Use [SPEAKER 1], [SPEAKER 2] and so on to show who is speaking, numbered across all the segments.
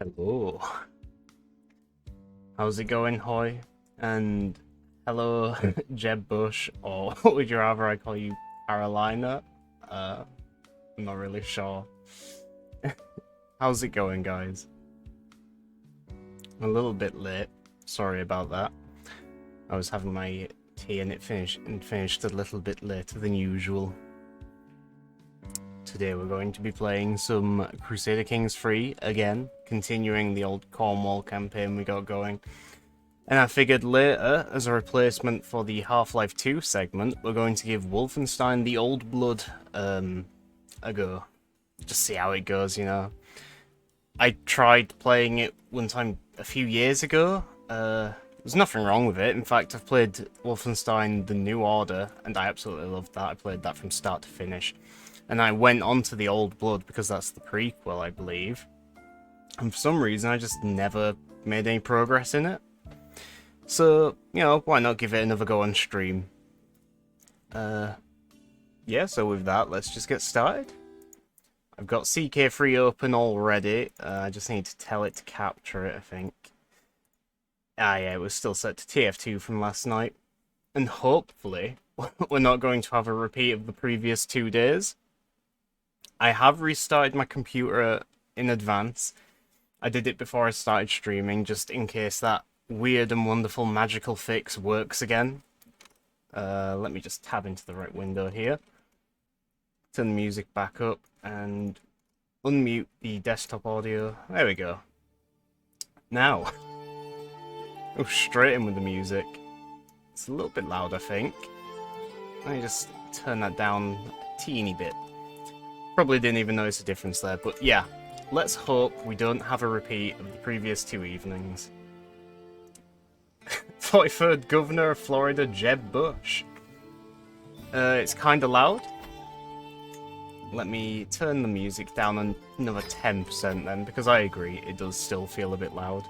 [SPEAKER 1] Hello. How's it going, Hoy? And hello, Jeb Bush, or would you rather I call you Carolina? I'm not really sure. How's it going, guys? I'm a little bit late. Sorry about that. I was having my tea and it finished a little bit later than usual. Today we're going to be playing some Crusader Kings 3 again, continuing the old Cornwall campaign we got going. And I figured later, as a replacement for the Half-Life 2 segment, we're going to give Wolfenstein the Old Blood a go. Just see how it goes, you know. I tried playing it one time a few years ago. There's nothing wrong with it. In fact, I've played Wolfenstein The New Order, and I absolutely loved that. I played that from start to finish. And I went on to the Old Blood because that's the prequel, I believe. And for some reason, I just never made any progress in it. So, you know, why not give it another go on stream? Yeah, so with that, let's just get started. I've got CK3 open already. I just need to tell it to capture it, I think. Ah, yeah, it was still set to TF2 from last night. And hopefully, we're not going to have a repeat of the previous 2 days. I have restarted my computer in advance. I did it before I started streaming, just in case that weird and wonderful magical fix works again. Let me just tab into the right window here. Turn the music back up and unmute the desktop audio. There we go. Now, oh, straight in with the music. It's a little bit loud, I think. Let me just turn that down a teeny bit. Probably didn't even notice a difference there, but yeah. Let's hope we don't have a repeat of the previous 2 evenings. 43rd Governor of Florida, Jeb Bush. It's kinda loud. Let me turn the music down another 10% then, because I agree, it does still feel a bit loud.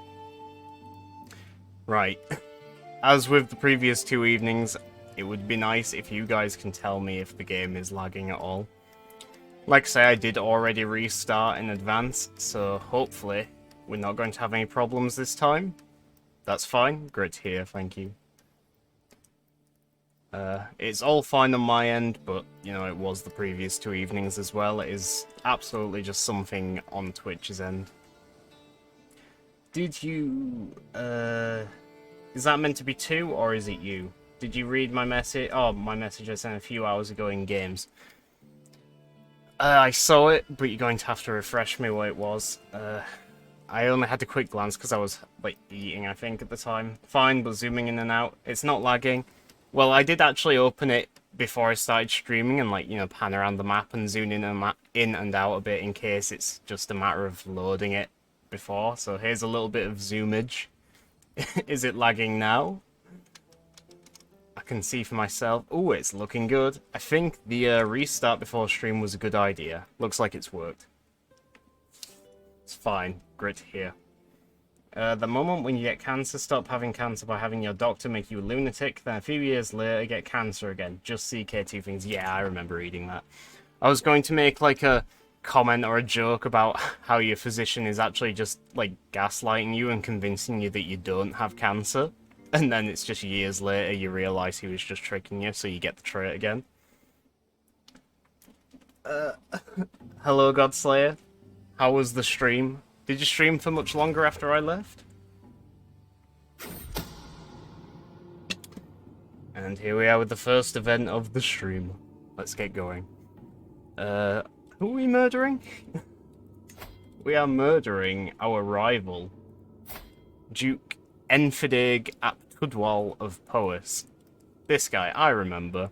[SPEAKER 1] Right. As with the previous 2 evenings, it would be nice if you guys can tell me if the game is lagging at all. Like I say, I did already restart in advance, so hopefully we're not going to have any problems this time. That's fine. Great to hear, thank you. It's all fine on my end, but, you know, it was the previous 2 evenings as well. It is absolutely just something on Twitch's end. Did you, is that meant to be 2, or is it you? Did you read my message? Oh, my message I sent a few hours ago in games. I saw it, but you're going to have to refresh me what it was. I only had a quick glance because I was, like, eating, I think, at the time. Fine, but zooming in and out. It's not lagging. Well, I did actually open it before I started streaming and, like, you know, pan around the map and zoom in and out a bit in case it's just a matter of loading it before. So here's a little bit of zoomage. Is it lagging now? I can see for myself. Oh, it's looking good. I think the restart before stream was a good idea. Looks like it's worked. It's fine. Great to hear. The moment when you get cancer, stop having cancer by having your doctor make you a lunatic, then a few years later get cancer again. Just CK2 things. Yeah, I remember reading that. I was going to make like a comment or a joke about how your physician is actually just like gaslighting you and convincing you that you don't have cancer. And then it's just years later you realise he was just tricking you, so you get the trait again. Hello, Godslayer. How was the stream? Did you stream for much longer after I left? And here we are with the first event of the stream. Let's get going. Who are we murdering? We are murdering our rival, Duke Enfidig ap Tudwal of Powys. This guy, I remember.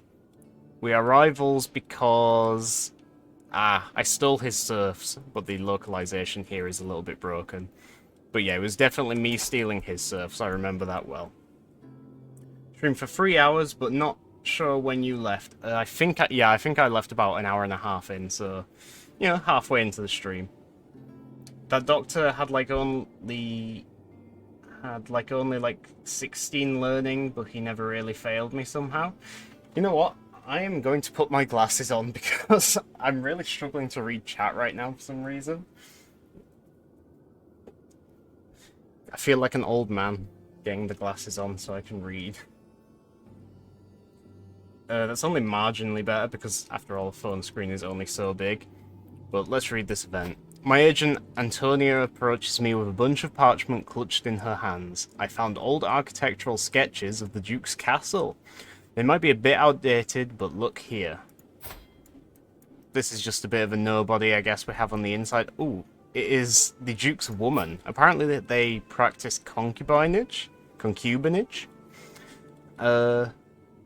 [SPEAKER 1] We are rivals because... I stole his serfs, but the localization here is a little bit broken. But yeah, it was definitely me stealing his serfs, I remember that well. Streamed for 3 hours, but not sure when you left. I think I left about an hour and a half in, so, you know, halfway into the stream. That doctor had only 16 learning, but he never really failed me somehow. You know what? I am going to put my glasses on because I'm really struggling to read chat right now for some reason. I feel like an old man getting the glasses on so I can read. That's only marginally better because, after all, the phone screen is only so big. But let's read this event. My agent, Antonia, approaches me with a bunch of parchment clutched in her hands. I found old architectural sketches of the Duke's castle. They might be a bit outdated, but look here. This is just a bit of a nobody, I guess, we have on the inside. Ooh, it is the Duke's woman. Apparently they practice concubinage? Concubinage?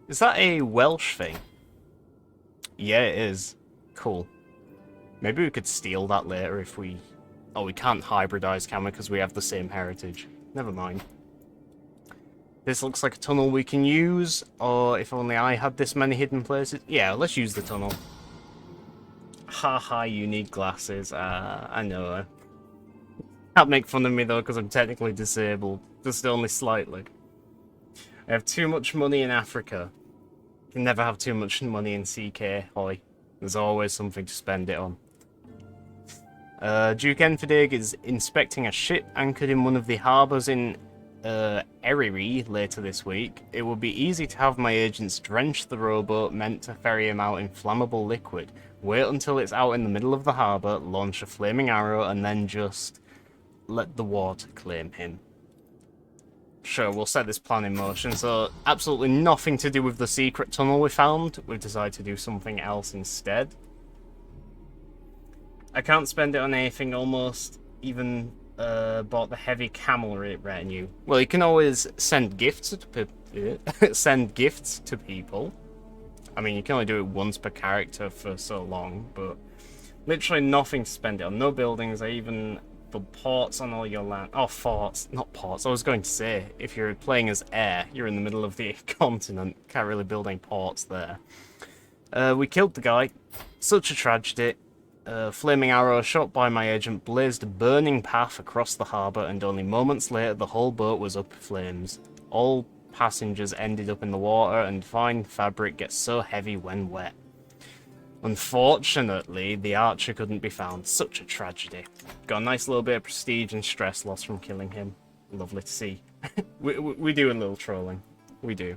[SPEAKER 1] Is that a Welsh thing? Yeah, it is. Cool. Maybe we could steal that later if we... Oh, we can't hybridize, can we? Because we have the same heritage. Never mind. This looks like a tunnel we can use. Or if only I had this many hidden places. Yeah, let's use the tunnel. Haha, you need glasses. I know. Can't make fun of me though, because I'm technically disabled. Just only slightly. I have too much money in Africa. You can never have too much money in CK, hoy. There's always something to spend it on. Duke Enfidig is inspecting a ship anchored in one of the harbours in Erie later this week. It will be easy to have my agents drench the rowboat meant to ferry him out in flammable liquid. Wait until it's out in the middle of the harbour, launch a flaming arrow, and then just let the water claim him. Sure, we'll set this plan in motion. So, absolutely nothing to do with the secret tunnel we found. We've decided to do something else instead. I can't spend it on anything almost, even bought the heavy camelry retinue. Well, you can always send gifts to people. I mean, you can only do it once per character for so long, but literally nothing to spend it on. No buildings, I even... The ports on all your land. Oh, forts, not ports. I was going to say, if you're playing as air, you're in the middle of the continent. Can't really build any ports there. We killed the guy. Such a tragedy. Flaming arrow shot by my agent blazed a burning path across the harbour, and only moments later the whole boat was up in flames. All passengers ended up in the water, and fine fabric gets so heavy when wet. Unfortunately, the archer couldn't be found. Such a tragedy. Got a nice little bit of prestige and stress loss from killing him. Lovely to see. we do a little trolling. We do.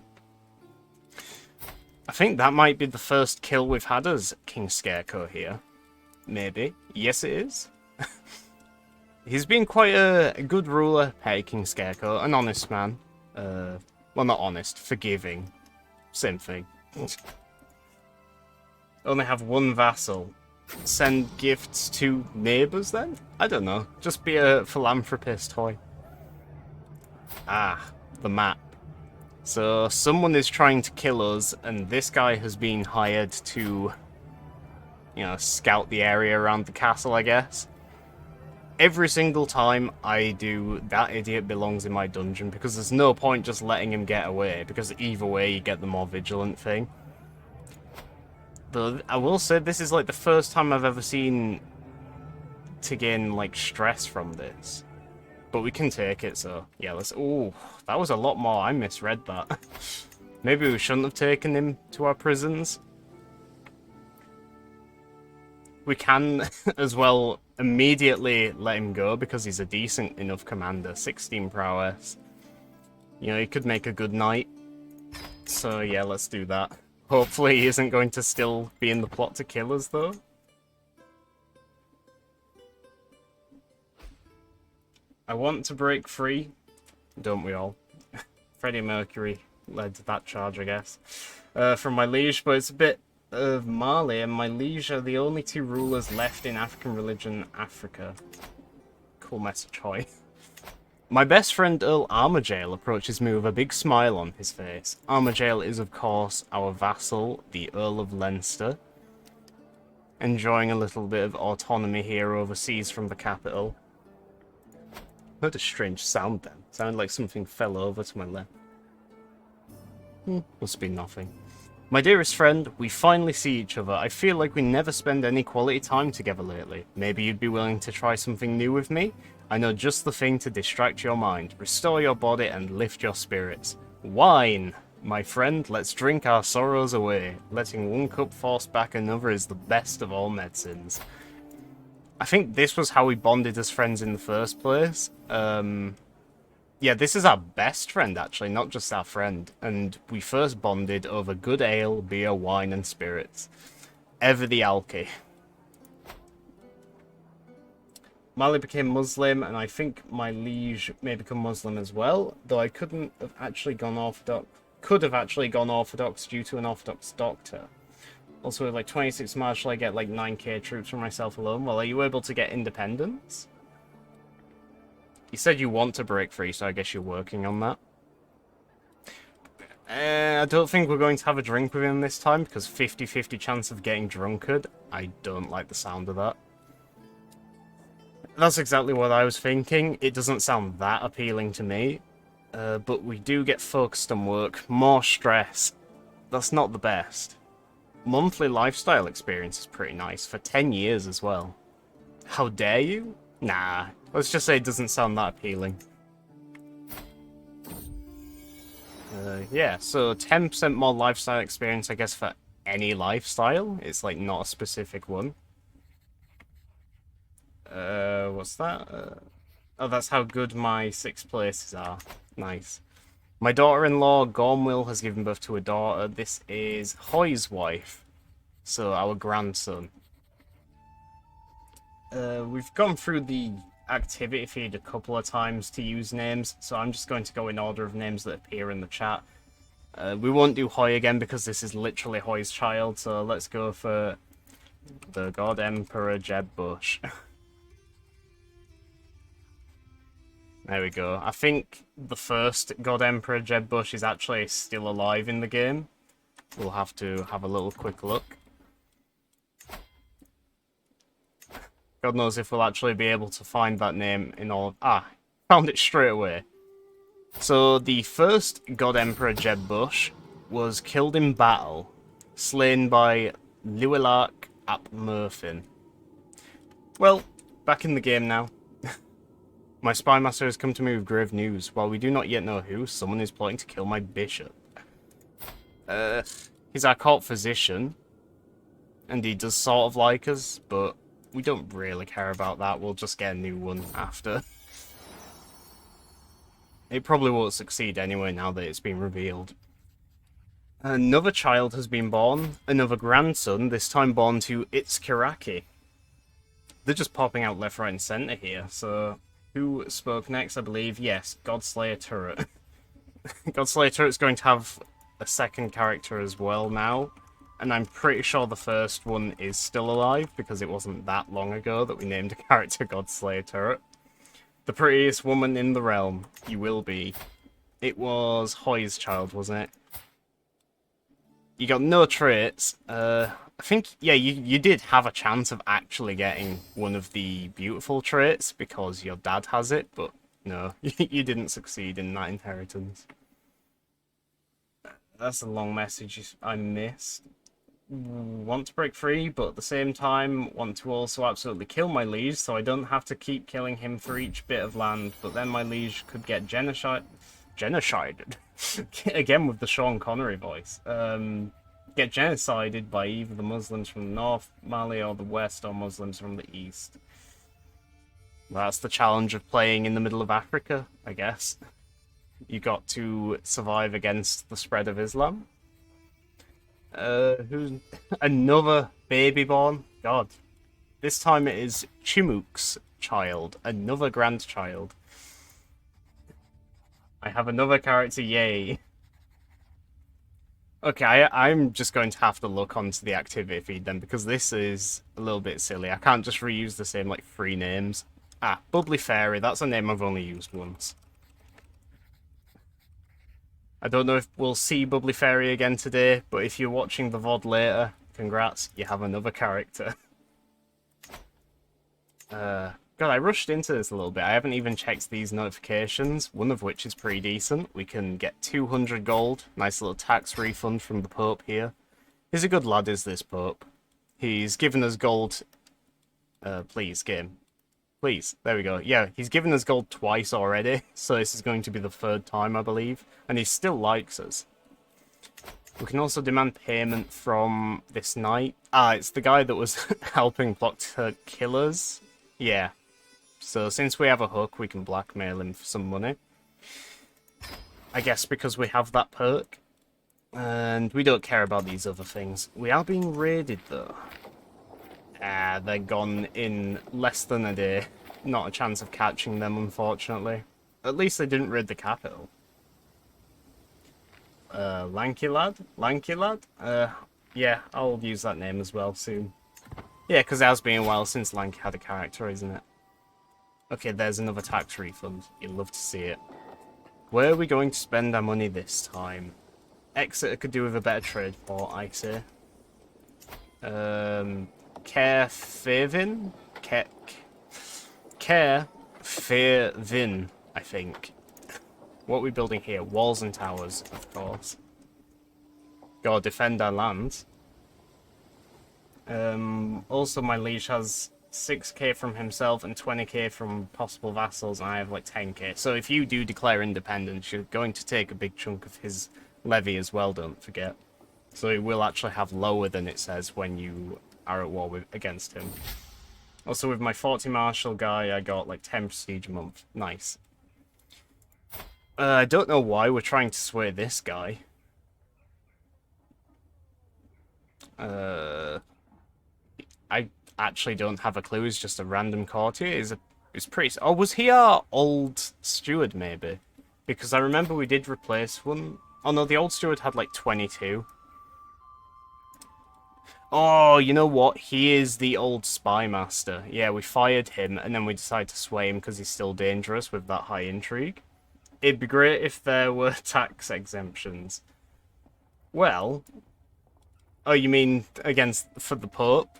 [SPEAKER 1] I think that might be the first kill we've had as King Scarecrow here. Maybe. Yes, it is. He's been quite a good ruler, Petty King Scarecrow. An honest man. Well, not honest. Forgiving. Same thing. Only have one vassal. Send gifts to neighbours then? I don't know. Just be a philanthropist, hoy. Ah, the map. So someone is trying to kill us, and this guy has been hired to, you know, scout the area around the castle, I guess. Every single time I do, that idiot belongs in my dungeon, because there's no point just letting him get away, because either way you get the more vigilant thing. Though I will say this is like the first time I've ever seen to gain like stress from this. But we can take it, so yeah, let's... Ooh, that was a lot more. I misread that. Maybe we shouldn't have taken him to our prisons. We can as well immediately let him go because he's a decent enough commander. 16 prowess. You know, he could make a good knight. So yeah, let's do that. Hopefully he isn't going to still be in the plot to kill us, though. I want to break free. Don't we all? Freddie Mercury led that charge, I guess. From my liege, but it's a bit of Mali, and my liege are the only two rulers left in African religion, Africa. Cool message, hoy. My best friend Earl Armorjail approaches me with a big smile on his face. Armorjail is, of course, our vassal, the Earl of Leinster. Enjoying a little bit of autonomy here overseas from the capital. Heard a strange sound then. Sounded like something fell over to my left. Must be nothing. My dearest friend, we finally see each other. I feel like we never spend any quality time together lately. Maybe you'd be willing to try something new with me? I know just the thing to distract your mind, restore your body, and lift your spirits. Wine! My friend, let's drink our sorrows away. Letting one cup force back another is the best of all medicines. I think this was how we bonded as friends in the first place. Yeah, this is our best friend, actually, not just our friend. And we first bonded over good ale, beer, wine, and spirits. Ever the alky. Mali became Muslim, and I think my liege may become Muslim as well, though I couldn't have actually gone Orthodox. Could have actually gone Orthodox due to an Orthodox doctor. Also, with like 26 marshal, I get like 9k troops for myself alone. Well, are you able to get independence? You said you want to break free, so I guess you're working on that. I don't think we're going to have a drink with him this time, because 50-50 chance of getting drunkard. I don't like the sound of that. That's exactly what I was thinking. It doesn't sound that appealing to me. But we do get focused on work. More stress. That's not the best. Monthly lifestyle experience is pretty nice, for 10 years as well. How dare you? Nah, let's just say it doesn't sound that appealing. Yeah, so 10% more lifestyle experience, I guess, for any lifestyle. It's like not a specific one. What's that? Oh, that's how good my 6 places are. Nice. My daughter-in-law, Cornwall, has given birth to a daughter. This is Hoy's wife, so our grandson. We've gone through the activity feed a couple of times to use names, so I'm just going to go in order of names that appear in the chat. We won't do Hoy again because this is literally Hoy's child, so let's go for the God Emperor Jeb Bush. There we go. I think the first God Emperor Jeb Bush is actually still alive in the game. We'll have to have a little quick look. God knows if we'll actually be able to find that name in all of... Ah, found it straight away. So the first God Emperor Jeb Bush was killed in battle, slain by Llewellyn ap Merfyn. Well, back in the game now. My spy master has come to me with grave news. While we do not yet know who, someone is plotting to kill my bishop. He's our court physician, and he does sort of like us, but we don't really care about that. We'll just get a new one after. It probably won't succeed anyway now that it's been revealed. Another child has been born, another grandson, this time born to Itzkiraki. They're just popping out left, right, and centre here, so... Who spoke next? I believe, yes, Godslayer Turret. Godslayer Turret's going to have a second character as well now, and I'm pretty sure the first one is still alive, because it wasn't that long ago that we named a character Godslayer Turret. The prettiest woman in the realm, you will be. It was Hoy's child, wasn't it? You got no traits. I think, yeah, you did have a chance of actually getting one of the beautiful traits because your dad has it, but no, you didn't succeed in that inheritance. That's a long message I missed. Want to break free, but at the same time want to also absolutely kill my liege, so I don't have to keep killing him for each bit of land, but then my liege could get genocided. Again with the Sean Connery voice. Get genocided by either the Muslims from the north, Mali, or the west, or Muslims from the east. That's the challenge of playing in the middle of Africa, I guess. You got to survive against the spread of Islam. Who's another baby born? God. This time it is Chimuk's child, another grandchild. I have another character, yay. Okay, I'm just going to have to look onto the activity feed then, because this is a little bit silly. I can't just reuse the same, like, 3 names. Ah, Bubbly Fairy, that's a name I've only used once. I don't know if we'll see Bubbly Fairy again today, but if you're watching the VOD later, congrats, you have another character. God, I rushed into this a little bit. I haven't even checked these notifications, one of which is pretty decent. We can get 200 gold. Nice little tax refund from the Pope here. He's a good lad, is this Pope. He's given us gold... please, game. Please, there we go. Yeah, he's given us gold twice already, so this is going to be the 3rd time, I believe. And he still likes us. We can also demand payment from this knight. Ah, it's the guy that was helping plot to kill us. Yeah. So since we have a hook, we can blackmail him for some money. I guess because we have that perk. And we don't care about these other things. We are being raided, though. Ah, they're gone in less than a day. Not a chance of catching them, unfortunately. At least they didn't raid the capital. Lanky lad? Lanky lad? Yeah, I'll use that name as well soon. Yeah, because it has been a while since Lanky had a character, isn't it? Okay, there's another tax refund. You'd love to see it. Where are we going to spend our money this time? Exeter could do with a better trade port, I say. Caerphilly? Caerphilly, I think. What are we building here? Walls and towers, of course. Gotta defend our lands. Also, my liege has 6k from himself and 20k from possible vassals, and I have like 10k. So if you do declare independence, you're going to take a big chunk of his levy as well, don't forget. So it will actually have lower than it says when you are at war against him. Also, with my 40 martial guy, I got like 10 prestige a month. Nice. I don't know why we're trying to sway this guy. I actually don't have a clue. He's just a random courtier. He's pretty... Oh, was he our old steward, maybe? Because I remember we did replace one. Oh, no, the old steward had, like, 22. Oh, you know what? He is the old spy master. Yeah, we fired him, and then we decided to sway him because he's still dangerous with that high intrigue. It'd be great if there were tax exemptions. Well... Oh, you mean for the Pope?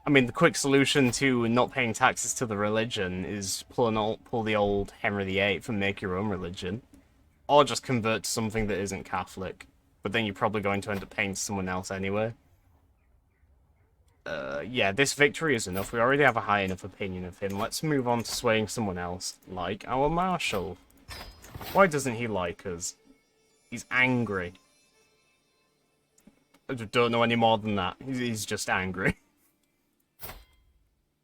[SPEAKER 1] I mean, the quick solution to not paying taxes to the religion is pull the old Henry VIII and make your own religion. Or just convert to something that isn't Catholic. But then you're probably going to end up paying to someone else anyway. Yeah, this victory is enough. We already have a high enough opinion of him. Let's move on to swaying someone else, like our Marshal. Why doesn't he like us? He's angry. I don't know any more than that. He's just angry.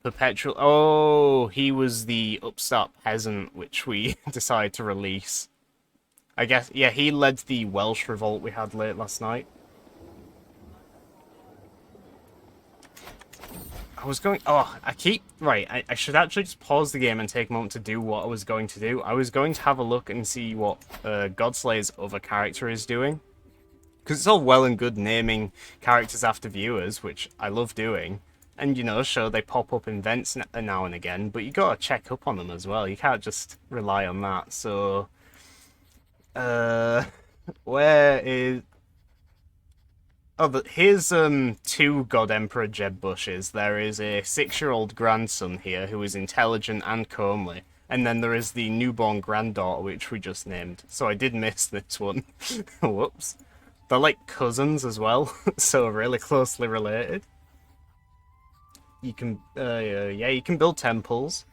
[SPEAKER 1] Perpetual... Oh, he was the upstart peasant, which we decided to release. I guess, yeah, he led the Welsh revolt we had late last night. I was going... Oh, Right, I should actually just pause the game and take a moment to do what I was going to do. I was going to have a look and see what Godslayer's other character is doing. Because it's all well and good naming characters after viewers, which I love doing. And, you know, sure, they pop up in events now and again, but you gotta check up on them as well. You can't just rely on that, so... Where is... Oh, here's, 2 God Emperor Jeb Bushes. There is a 6-year-old grandson here who is intelligent and comely. And then there is the newborn granddaughter, which we just named. So I did miss this one. Whoops. They're like cousins as well, so really closely related. You can, yeah, you can build temples.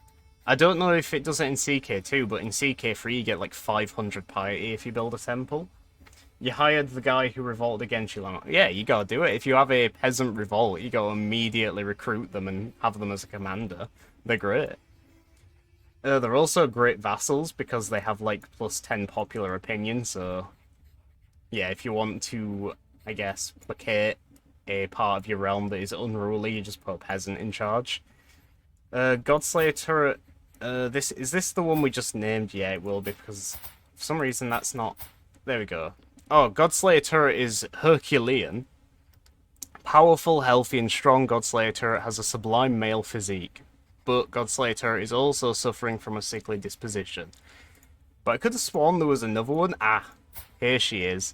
[SPEAKER 1] I don't know if it does it in CK2, but in CK3 you get like 500 piety if you build a temple. You hired the guy who revolted against you. Yeah, you gotta do it. If you have a peasant revolt, you gotta immediately recruit them and have them as a commander. They're great. They're also great vassals because they have like plus 10 popular opinion, so... Yeah, if you want to, I guess, placate a part of your realm that is unruly, you just put a peasant in charge. Godslayer turret, is this the one we just named? Yeah, it will be, because for some reason that's not... There we go. Oh, Godslayer turret is Herculean. Powerful, healthy, and strong Godslayer turret has a sublime male physique. But Godslayer turret is also suffering from a sickly disposition. But I could have sworn there was another one. Ah, here she is.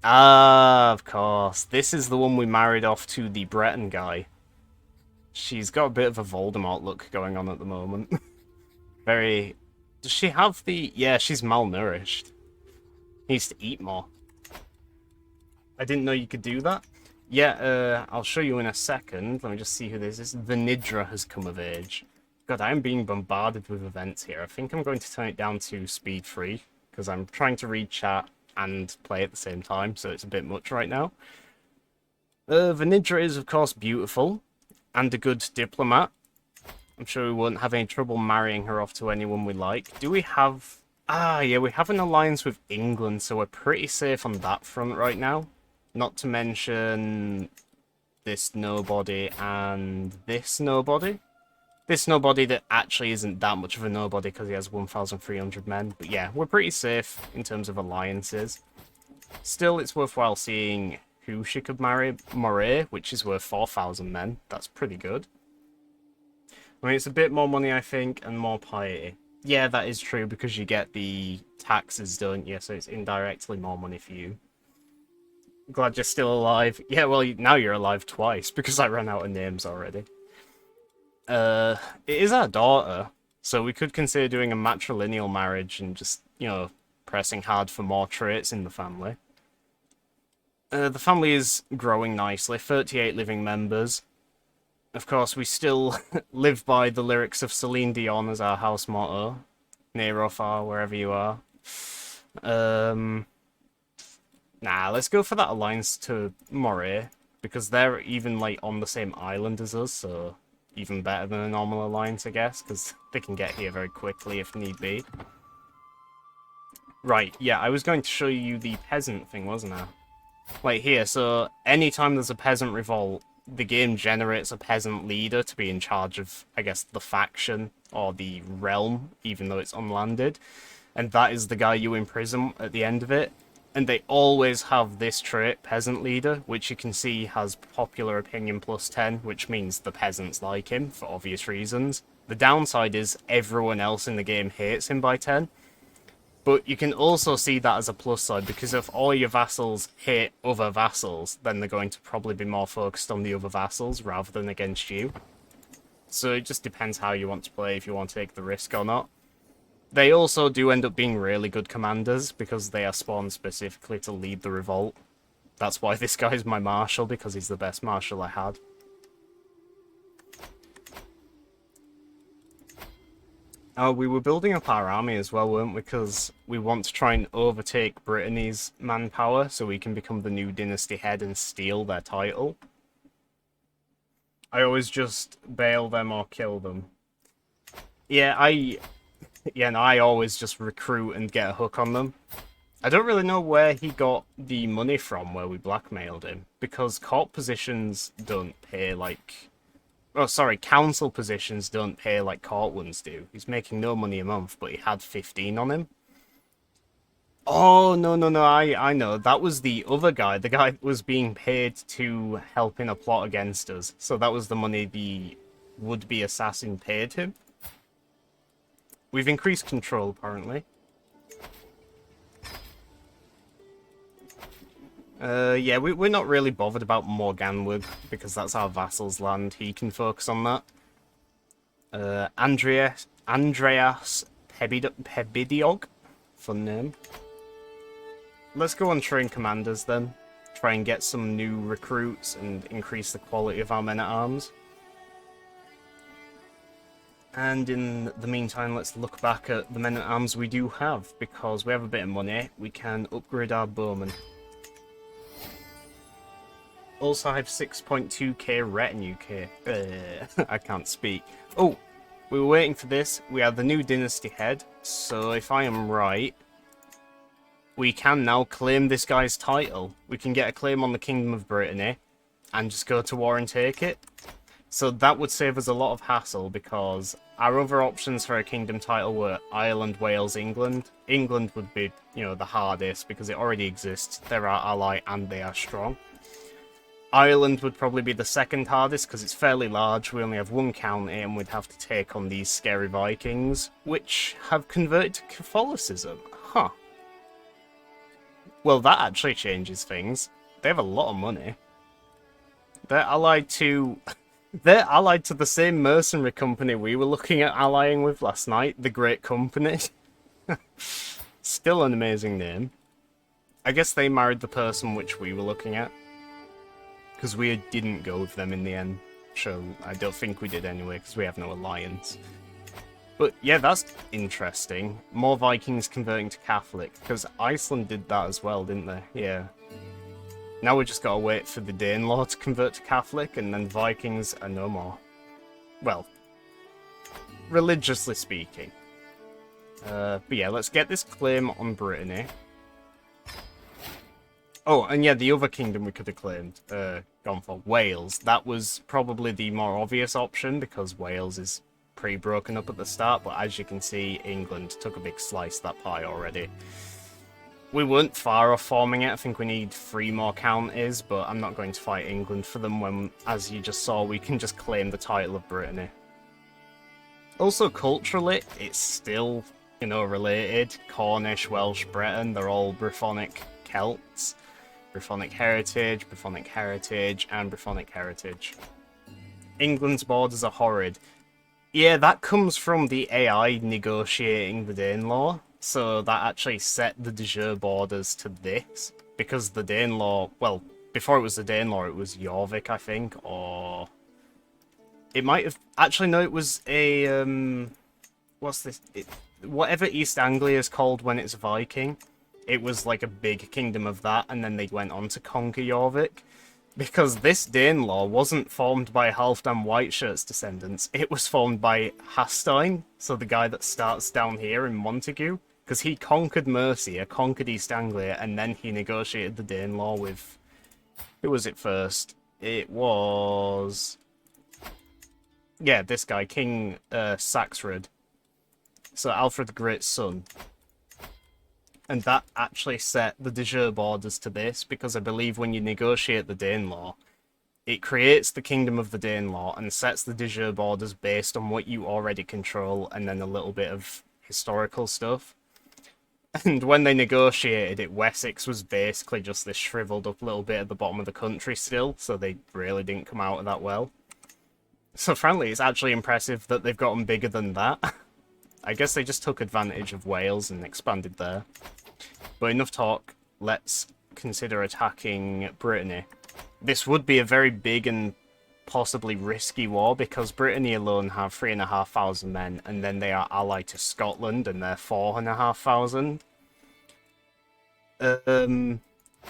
[SPEAKER 1] Ah, of course. This is the one we married off to the Breton guy. She's got a bit of a Voldemort look going on at the moment. Very... Does she have the... Yeah, she's malnourished. Needs to eat more. I didn't know you could do that. Yeah, I'll show you in a second. Let me just see who this is. Vanidra has come of age. God, I am being bombarded with events here. I think I'm going to turn it down to speed 3, because I'm trying to read chat and play at the same time, so it's a bit much right now. Vanidra is, of course, beautiful, and a good diplomat. I'm sure we won't have any trouble marrying her off to anyone we like. Do we have Ah, yeah, we have an alliance with England, so we're pretty safe on that front right now. Not to mention this nobody and this nobody. This nobody that actually isn't that much of a nobody because he has 1,300 men. But yeah, we're pretty safe in terms of alliances. Still, it's worthwhile seeing who she could marry. Moray, which is worth 4,000 men. That's pretty good. I mean, it's a bit more money, I think, and more piety. Yeah, that is true, because you get the taxes, don't you? So it's indirectly more money for you. Glad you're still alive. Yeah, well, now you're alive twice, because I ran out of names already. It is our daughter, so we could consider doing a matrilineal marriage and just, you know, pressing hard for more traits in the family. The family is growing nicely, 38 living members. Of course, we still live by the lyrics of Celine Dion as our house motto. Near or far, wherever you are. Nah, let's go for that alliance to Moray, because they're even, like, on the same island as us, so even better than a normal alliance, I guess, because they can get here very quickly if need be. Right, yeah, I was going to show you the peasant thing, wasn't I? Like here, so anytime there's a peasant revolt, the game generates a peasant leader to be in charge of, I guess, the faction or the realm, even though it's unlanded. And that is the guy you imprison at the end of it. And they always have this trait, peasant leader, which you can see has popular opinion plus 10, which means the peasants like him, for obvious reasons. The downside is everyone else in the game hates him by 10. But you can also see that as a plus side, because if all your vassals hate other vassals, then they're going to probably be more focused on the other vassals rather than against you. So it just depends how you want to play, if you want to take the risk or not. They also do end up being really good commanders, because they are spawned specifically to lead the revolt. That's why this guy is my marshal, because he's the best marshal I had. Oh, we were building up our army as well, weren't we? Because we want to try and overtake Brittany's manpower, so we can become the new dynasty head and steal their title. I always just bail them or kill them. Yeah, I always just recruit and get a hook on them. I don't really know where he got the money from where we blackmailed him, because court positions don't pay like... Oh, sorry, council positions don't pay like court ones do. He's making no money a month, but he had 15 on him. Oh, no, I know. That was the other guy. The guy that was being paid to help in a plot against us. So that was the money the would-be assassin paid him. We've increased control, apparently. Yeah, we're not really bothered about Morganwood, because that's our vassal's land. He can focus on that. Andreas Pebidiog? Fun name. Let's go on train commanders, then. Try and get some new recruits and increase the quality of our men-at-arms. And in the meantime, let's look back at the men-at-arms we do have, because we have a bit of money. We can upgrade our bowmen. Also have 6.2k retinue K. I can't speak. Oh, we were waiting for this. We are the new dynasty head, so if I am right, we can now claim this guy's title. We can get a claim on the Kingdom of Brittany and just go to war and take it. So that would save us a lot of hassle, because our other options for a kingdom title were Ireland, Wales, England. England would be, you know, the hardest because it already exists. They're our ally and they are strong. Ireland would probably be the second hardest because it's fairly large. We only have one county and we'd have to take on these scary Vikings, which have converted to Catholicism. Huh. Well, that actually changes things. They have a lot of money. They're allied to... They're allied to the same mercenary company we were looking at allying with last night, the Great Company. Still an amazing name. I guess they married the person which we were looking at. Because we didn't go with them in the end. So I don't think we did anyway, because we have no alliance. But yeah, that's interesting. More Vikings converting to Catholic, because Iceland did that as well, didn't they? Yeah. Now we just gotta wait for the Danelaw to convert to Catholic, and then Vikings are no more. Well, religiously speaking. But yeah, let's get this claim on Brittany. Oh, and yeah, the other kingdom we could have claimed, gone for, Wales. That was probably the more obvious option, because Wales is pretty broken up at the start, but as you can see, England took a big slice of that pie already. We weren't far off forming it. I think we need 3 more counties, but I'm not going to fight England for them when, as you just saw, we can just claim the title of Brittany. Also, culturally, it's still, you know, related. Cornish, Welsh, Breton, they're all Brythonic Celts. Brythonic heritage, and Brythonic heritage. England's borders are horrid. Yeah, that comes from the AI negotiating the Danelaw. So that actually set the de jure borders to this. Because the Danelaw, well, before it was the Danelaw, it was Jorvik, I think, or... It might have... Actually, no, it was a... What's this? Whatever East Anglia is called when it's Viking. It was like a big kingdom of that, and then they went on to conquer Jorvik. Because this Danelaw wasn't formed by Halfdan Whiteshirt's descendants, it was formed by Hastein, so the guy that starts down here in Montague. Because he conquered Mercia, conquered East Anglia, and then he negotiated the Danelaw with... Who was it first? It was... Yeah, this guy, King Saxred. So Alfred the Great's son. And that actually set the de jure borders to this, because I believe when you negotiate the Danelaw, it creates the Kingdom of the Danelaw and sets the de jure borders based on what you already control, and then a little bit of historical stuff. And when they negotiated it, Wessex was basically just this shriveled up little bit at the bottom of the country still, so they really didn't come out of that well. So frankly, it's actually impressive that they've gotten bigger than that. I guess they just took advantage of Wales and expanded there. But enough talk, let's consider attacking Brittany. This would be a very big and possibly risky war, because Brittany alone have 3,500 men, and then they are allied to Scotland, and they're 4,500.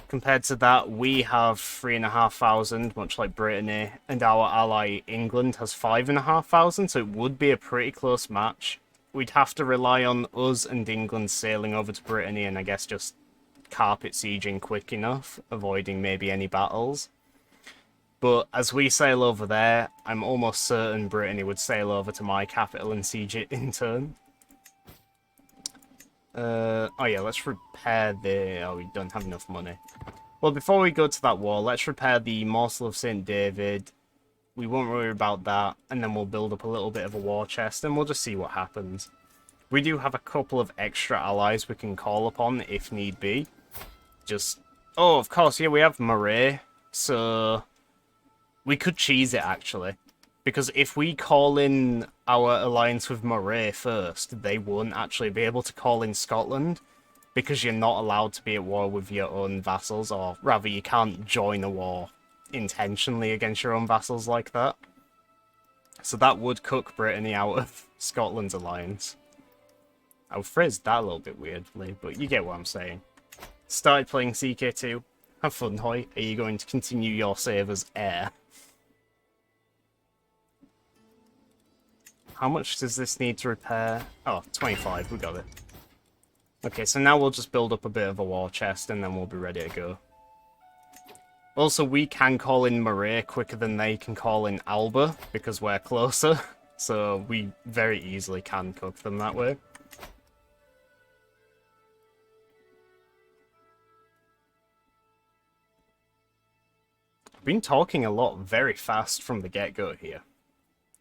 [SPEAKER 1] Compared to that, we have 3,500, much like Brittany, and our ally England has 5,500, so it would be a pretty close match. We'd have to rely on us and England sailing over to Brittany and I guess just carpet sieging quick enough, avoiding maybe any battles. But as we sail over there, I'm almost certain Brittany would sail over to my capital and siege it in turn. Oh yeah, let's repair the... Oh, we don't have enough money. Well, before we go to that war, let's repair the Morsel of St. David. We won't worry about that, and then we'll build up a little bit of a war chest, and we'll just see what happens. We do have a couple of extra allies we can call upon if need be. Just... Oh, of course, yeah, we have Moray, so... We could cheese it, actually. Because if we call in our alliance with Moray first, they won't actually be able to call in Scotland, because you're not allowed to be at war with your own vassals, or rather, you can't join a war intentionally against your own vassals like that. So that would cook Brittany out of Scotland's alliance. I phrased that a little bit weirdly, but you get what I'm saying. Started playing CK2. Have fun, Hoy. Are you going to continue your save as heir? How much does this need to repair? Oh, 25, we got it. Okay, so now we'll just build up a bit of a war chest and then we'll be ready to go. Also, we can call in Moray quicker than they can call in Alba, because we're closer. So we very easily can cook them that way. I've been talking a lot very fast from the get-go here.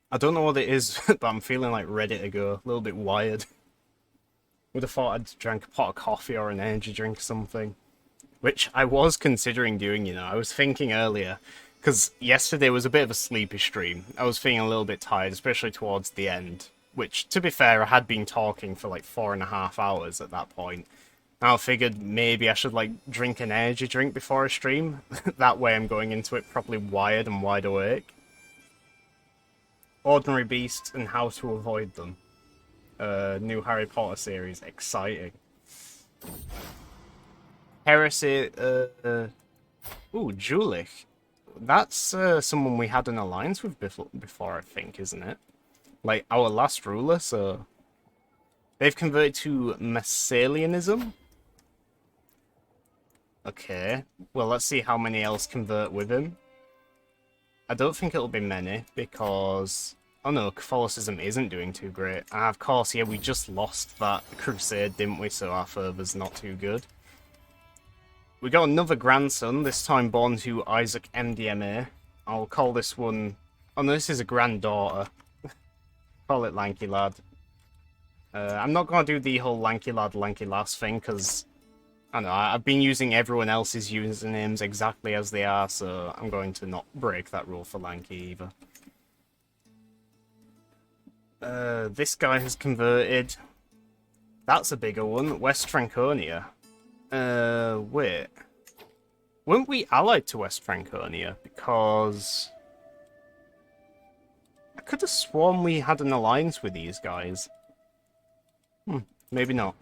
[SPEAKER 1] I don't know what it is, but I'm feeling like ready to go. A little bit wired. Would have thought I'd drank a pot of coffee or an energy drink or something. Which I was considering doing, you know. I was thinking earlier, because yesterday was a bit of a sleepy stream. I was feeling a little bit tired, especially towards the end. Which, to be fair, I had been talking for like 4.5 hours at that point. Now I figured maybe I should like drink an energy drink before a stream. That way I'm going into it properly wired and wide awake. Ordinary beasts and how to avoid them. New Harry Potter series, exciting. Heresy, ooh, Julich. That's someone we had an alliance with before, I think, isn't it? Like, our last ruler, so... They've converted to Massalianism. Okay. Well, let's see how many else convert with him. I don't think it'll be many, because... Oh no, Catholicism isn't doing too great. And of course, yeah, we just lost that crusade, didn't we? So our fervor's not too good. We got another grandson, this time born to Isaac MDMA. I'll call this one... Oh no, this is a granddaughter. Call it Lanky Lad. I'm not going to do the whole Lanky Lad, Lanky Lass thing, because... I don't know, I've been using everyone else's usernames exactly as they are, so I'm going to not break that rule for Lanky either. This guy has converted. That's a bigger one. West Franconia. Wait. Weren't we allied to West Franconia? Because... I could have sworn we had an alliance with these guys. Maybe not.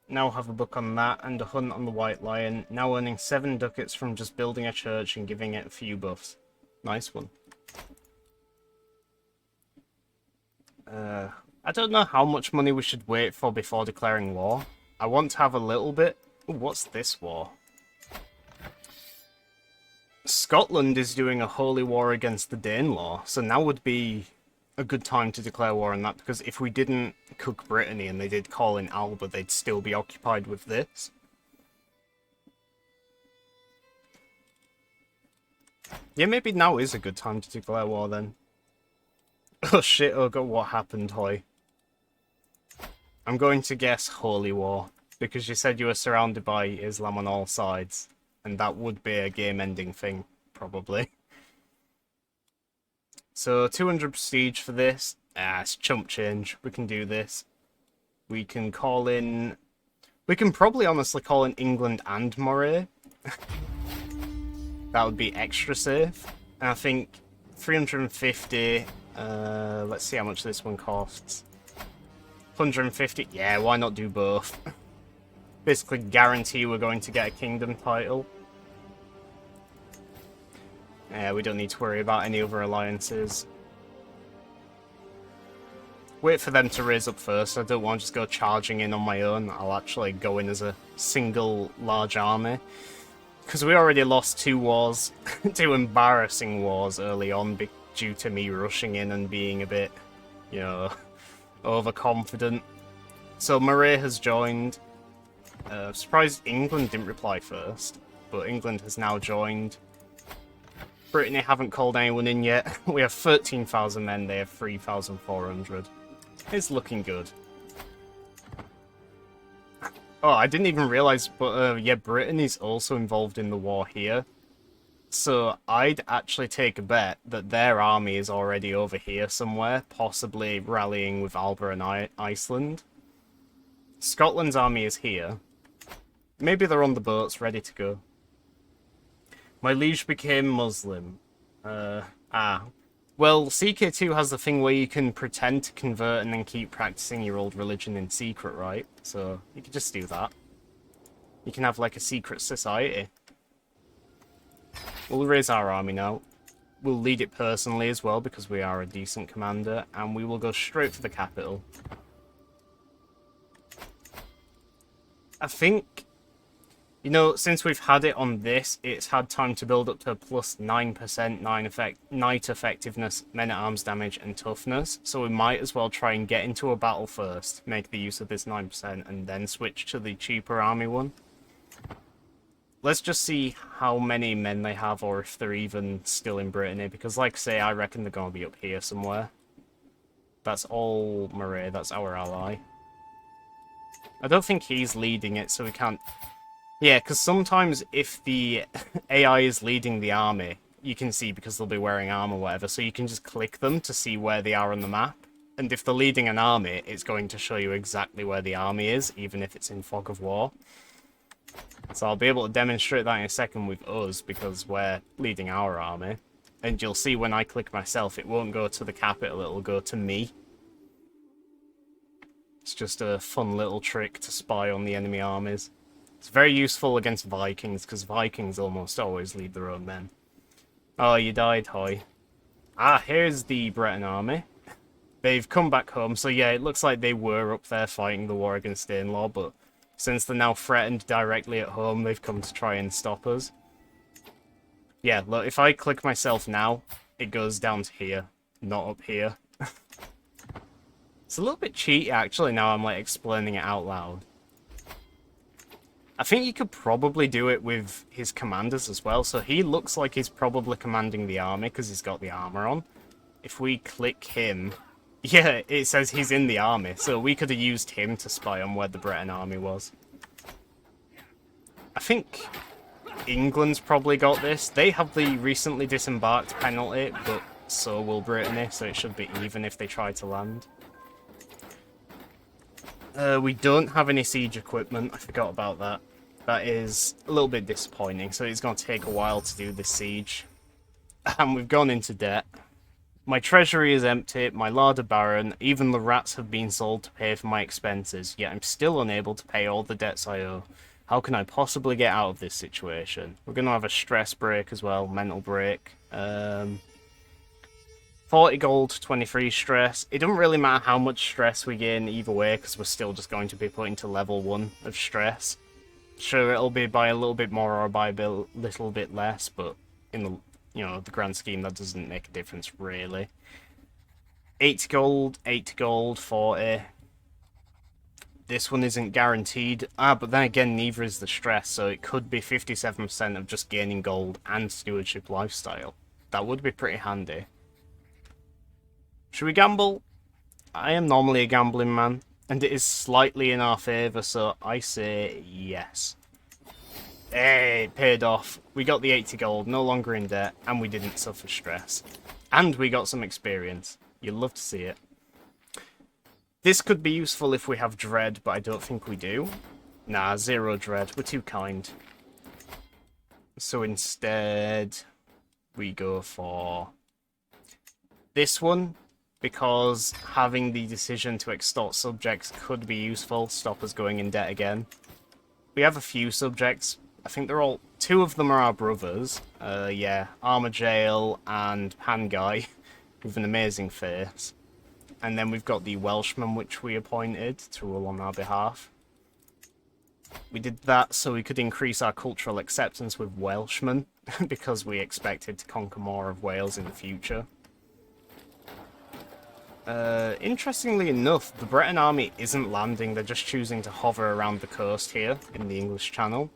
[SPEAKER 1] Now have a book on that, and a hunt on the White Lion. Now earning 7 ducats from just building a church and giving it a few buffs. Nice one. I don't know how much money we should wait for before declaring war. I want to have a little bit. Ooh, what's this war? Scotland is doing a holy war against the Danelaw, so now would be a good time to declare war on that, because if we didn't cook Brittany and they did call in Alba, they'd still be occupied with this. Yeah, maybe now is a good time to declare war then. Oh shit, oh god, what happened, Hoy? I'm going to guess Holy War, because you said you were surrounded by Islam on all sides, and that would be a game-ending thing, probably. So, 200 prestige for this. It's chump change. We can do this. We can call in... We can probably honestly call in England and Moray. That would be extra safe. And I think 350... let's see how much this one costs. 150. Yeah, why not do both? Basically guarantee we're going to get a kingdom title. Yeah, we don't need to worry about any other alliances. Wait for them to raise up first. I don't want to just go charging in on my own. I'll actually go in as a single large army. Because we already lost 2 wars. 2 embarrassing wars early on due to me rushing in and being a bit, you know, overconfident. So Moray has joined. Surprised England didn't reply first, but England has now joined. Brittany haven't called anyone in yet. We have 13,000 men, they have 3,400. It's looking good. Oh, I didn't even realise, but yeah, Brittany's also involved in the war here. So I'd actually take a bet that their army is already over here somewhere, possibly rallying with Alba and Iceland. Scotland's army is here. Maybe they're on the boats, ready to go. My liege became Muslim. Well, CK2 has the thing where you can pretend to convert and then keep practicing your old religion in secret, right? So you could just do that. You can have like a secret society. We'll raise our army now. We'll lead it personally as well because we are a decent commander, and we will go straight for the capital. I think, you know, since we've had it on this, it's had time to build up to plus 9% knight effectiveness, men-at-arms damage, and toughness. So we might as well try and get into a battle first, make the use of this 9%, and then switch to the cheaper army one. Let's just see how many men they have, or if they're even still in Brittany, because like I say, I reckon they're going to be up here somewhere. That's all Moray, that's our ally. I don't think he's leading it, so we can't... Yeah, because sometimes if the AI is leading the army, you can see because they'll be wearing armor or whatever, so you can just click them to see where they are on the map. And if they're leading an army, it's going to show you exactly where the army is, even if it's in Fog of War. So I'll be able to demonstrate that in a second with us, because we're leading our army. And you'll see when I click myself, it won't go to the capital, it'll go to me. It's just a fun little trick to spy on the enemy armies. It's very useful against Vikings, because Vikings almost always lead their own men. Oh, you died, Hoy. Ah, here's the Breton army. They've come back home, so yeah, it looks like they were up there fighting the war against Danelaw, but since they're now threatened directly at home, they've come to try and stop us. Yeah, look, if I click myself now, it goes down to here, not up here. It's a little bit cheaty, actually, now I'm, like, explaining it out loud. I think you could probably do it with his commanders as well, so he looks like he's probably commanding the army, because he's got the armor on. If we click him... Yeah, it says he's in the army, so we could have used him to spy on where the Breton army was. I think England's probably got this. They have the recently disembarked penalty, but so will Brittany, so it should be even if they try to land. We don't have any siege equipment, I forgot about that. That is a little bit disappointing, so it's going to take a while to do this siege. And we've gone into debt. My treasury is empty, my larder barren, even the rats have been sold to pay for my expenses, yet I'm still unable to pay all the debts I owe. How can I possibly get out of this situation? We're going to have a stress break as well, mental break. 40 gold, 23 stress. It doesn't really matter how much stress we gain either way, because we're still just going to be put into level 1 of stress. Sure, it'll be by a little bit more or by a little bit less, but in the... you know, the grand scheme, that doesn't make a difference, really. 8 gold, 40. This one isn't guaranteed. But then again, neither is the stress, so it could be 57% of just gaining gold and stewardship lifestyle. That would be pretty handy. Should we gamble? I am normally a gambling man, and it is slightly in our favour, so I say yes. Hey, it paid off. We got the 80 gold, no longer in debt, and we didn't suffer stress. And we got some experience. You'd love to see it. This could be useful if we have dread, but I don't think we do. Nah, 0 dread. We're too kind. So instead, we go for this one, because having the decision to extort subjects could be useful, stop us going in debt again. We have a few subjects. I think they're all... 2 of them are our brothers. Yeah, Armor Jail and Pan Guy, with an amazing face. And then we've got the Welshman, which we appointed to rule on our behalf. We did that so we could increase our cultural acceptance with Welshmen, because we expected to conquer more of Wales in the future. Interestingly enough, the Breton army isn't landing, they're just choosing to hover around the coast here, in the English Channel.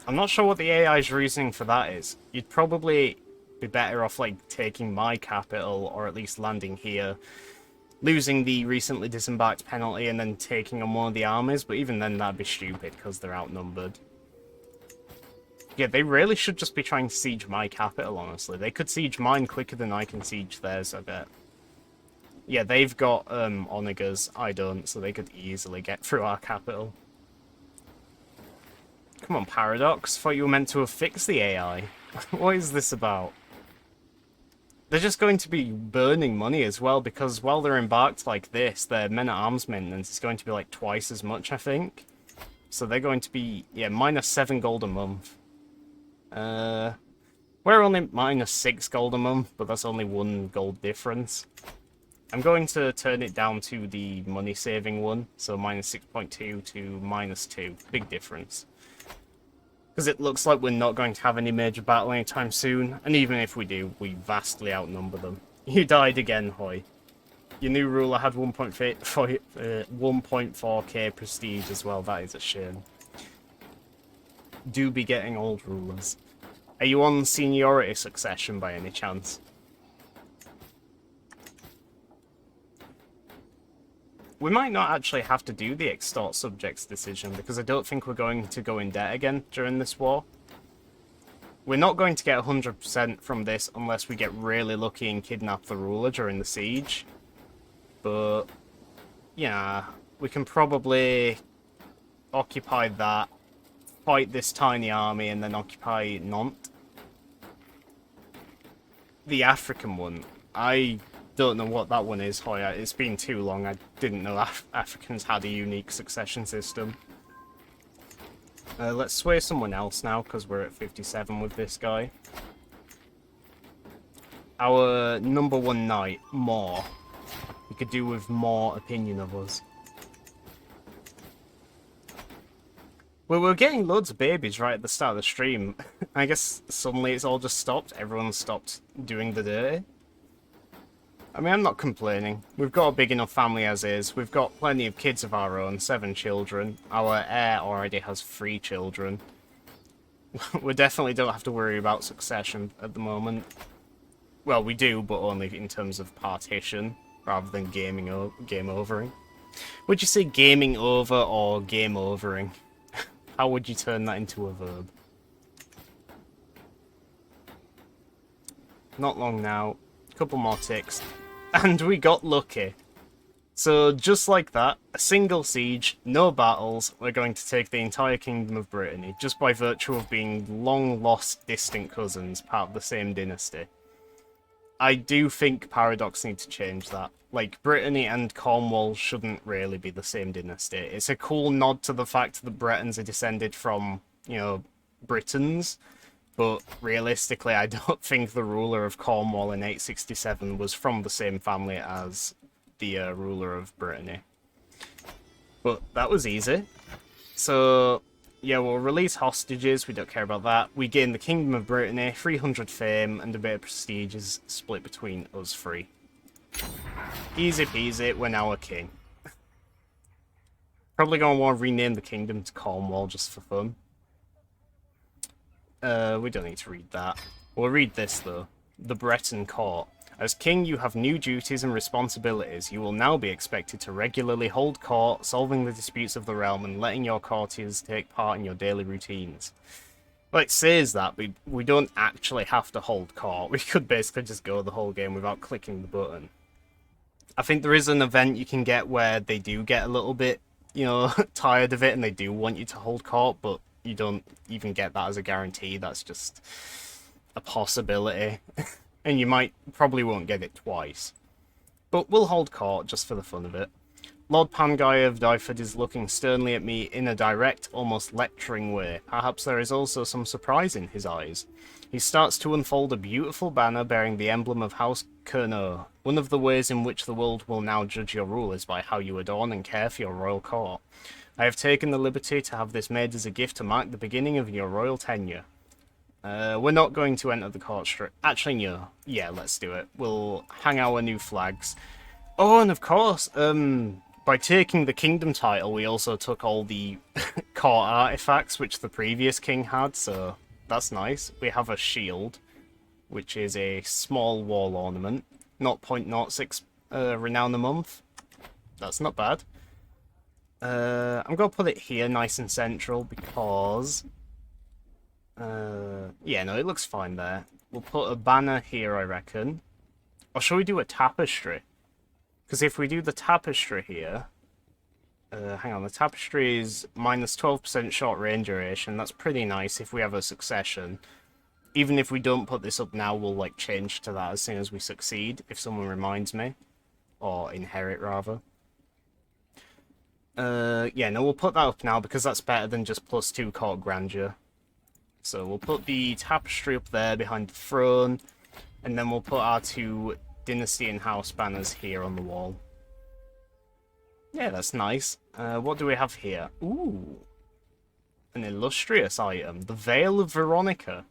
[SPEAKER 1] I'm not sure what the AI's reasoning for that is. You'd probably be better off, like, taking my capital, or at least landing here, losing the recently disembarked penalty, and then taking on one of the armies, but even then that'd be stupid, because they're outnumbered. Yeah, they really should just be trying to siege my capital, honestly. They could siege mine quicker than I can siege theirs, I bet. Yeah, they've got onagers, I don't, so they could easily get through our capital. Come on, Paradox. Thought you were meant to have fixed the AI. What is this about? They're just going to be burning money as well, because while they're embarked like this, their men-at-arms maintenance is going to be like twice as much, I think. So they're going to be, yeah, minus 7 gold a month. We're only minus 6 gold a month, but that's only 1 gold difference. I'm going to turn it down to the money-saving one, so minus 6.2 to minus 2. Big difference. Because it looks like we're not going to have any major battle anytime soon, and even if we do, we vastly outnumber them. You died again, Hoy. Your new ruler had 1.4k prestige as well, that is a shame. Do be getting old rulers. Are you on seniority succession by any chance? We might not actually have to do the extort subjects decision, because I don't think we're going to go in debt again during this war. We're not going to get 100% from this unless we get really lucky and kidnap the ruler during the siege. But, yeah, we can probably occupy that, fight this tiny army, and then occupy Nantes. The African one, I don't know what that one is, Hoya. It's been too long. I didn't know Africans had a unique succession system. Let's sway someone else now, because we're at 57 with this guy. our number one knight more. We could do with more opinion of us. Well, we're getting loads of babies right at the start of the stream. I guess suddenly it's all just stopped. Everyone stopped doing the dirty. I mean, I'm not complaining. We've got a big enough family as is. We've got plenty of kids of our own, 7 children. Our heir already has 3 children. We definitely don't have to worry about succession at the moment. Well, we do, but only in terms of partition, rather than game overing. Would you say gaming over or game overing? How would you turn that into a verb? Not long now. Couple more ticks. And we got lucky. So, just like that, a single siege, no battles, we're going to take the entire Kingdom of Brittany, just by virtue of being long-lost distant cousins, part of the same dynasty. I do think Paradox need to change that. Like, Brittany and Cornwall shouldn't really be the same dynasty. It's a cool nod to the fact that Bretons are descended from, you know, Britons, but realistically, I don't think the ruler of Cornwall in 867 was from the same family as the ruler of Brittany. But that was easy. So, yeah, we'll release hostages, we don't care about that. We gain the Kingdom of Brittany, 300 fame, and a bit of prestige is split between us 3. Easy peasy, we're now a king. Probably gonna want to rename the kingdom to Cornwall just for fun. We don't need to read that. We'll read this though. The Breton Court. As king, you have new duties and responsibilities. You will now be expected to regularly hold court, solving the disputes of the realm, and letting your courtiers take part in your daily routines. Well, it says that, but we don't actually have to hold court. We could basically just go the whole game without clicking the button. I think there is an event you can get where they do get a little bit, you know, tired of it, and they do want you to hold court, but you don't even get that as a guarantee. That's just a possibility. And you probably won't get it twice. But we'll hold court just for the fun of it. Lord Pangai of Dyford is looking sternly at me in a direct, almost lecturing way. Perhaps there is also some surprise in his eyes. He starts to unfold a beautiful banner bearing the emblem of House Kernow. One of the ways in which the world will now judge your rule is by how you adorn and care for your royal court. I have taken the liberty to have this made as a gift to mark the beginning of your royal tenure. We're not going to enter the court straight. Actually, no. Yeah, let's do it. We'll hang our new flags. Oh, and of course, by taking the kingdom title, we also took all the court artifacts which the previous king had, so that's nice. We have a shield, which is a small wall ornament. 0.06 renown a month. That's not bad. I'm going to put it here nice and central because... yeah, no, it looks fine there. We'll put a banner here, I reckon. Or shall we do a tapestry? Because if we do the tapestry here... hang on, the tapestry is minus 12% short range duration. That's pretty nice if we have a succession. Even if we don't put this up now, we'll like change to that as soon as we succeed, if someone reminds me. Or inherit, rather. Yeah, no, we'll put that up now because that's better than just +2 court grandeur. So we'll put the tapestry up there behind the throne, and then we'll put our 2 dynasty and house banners here on the wall. Yeah, that's nice. What do we have here? Ooh, an illustrious item. The Veil of Veronica.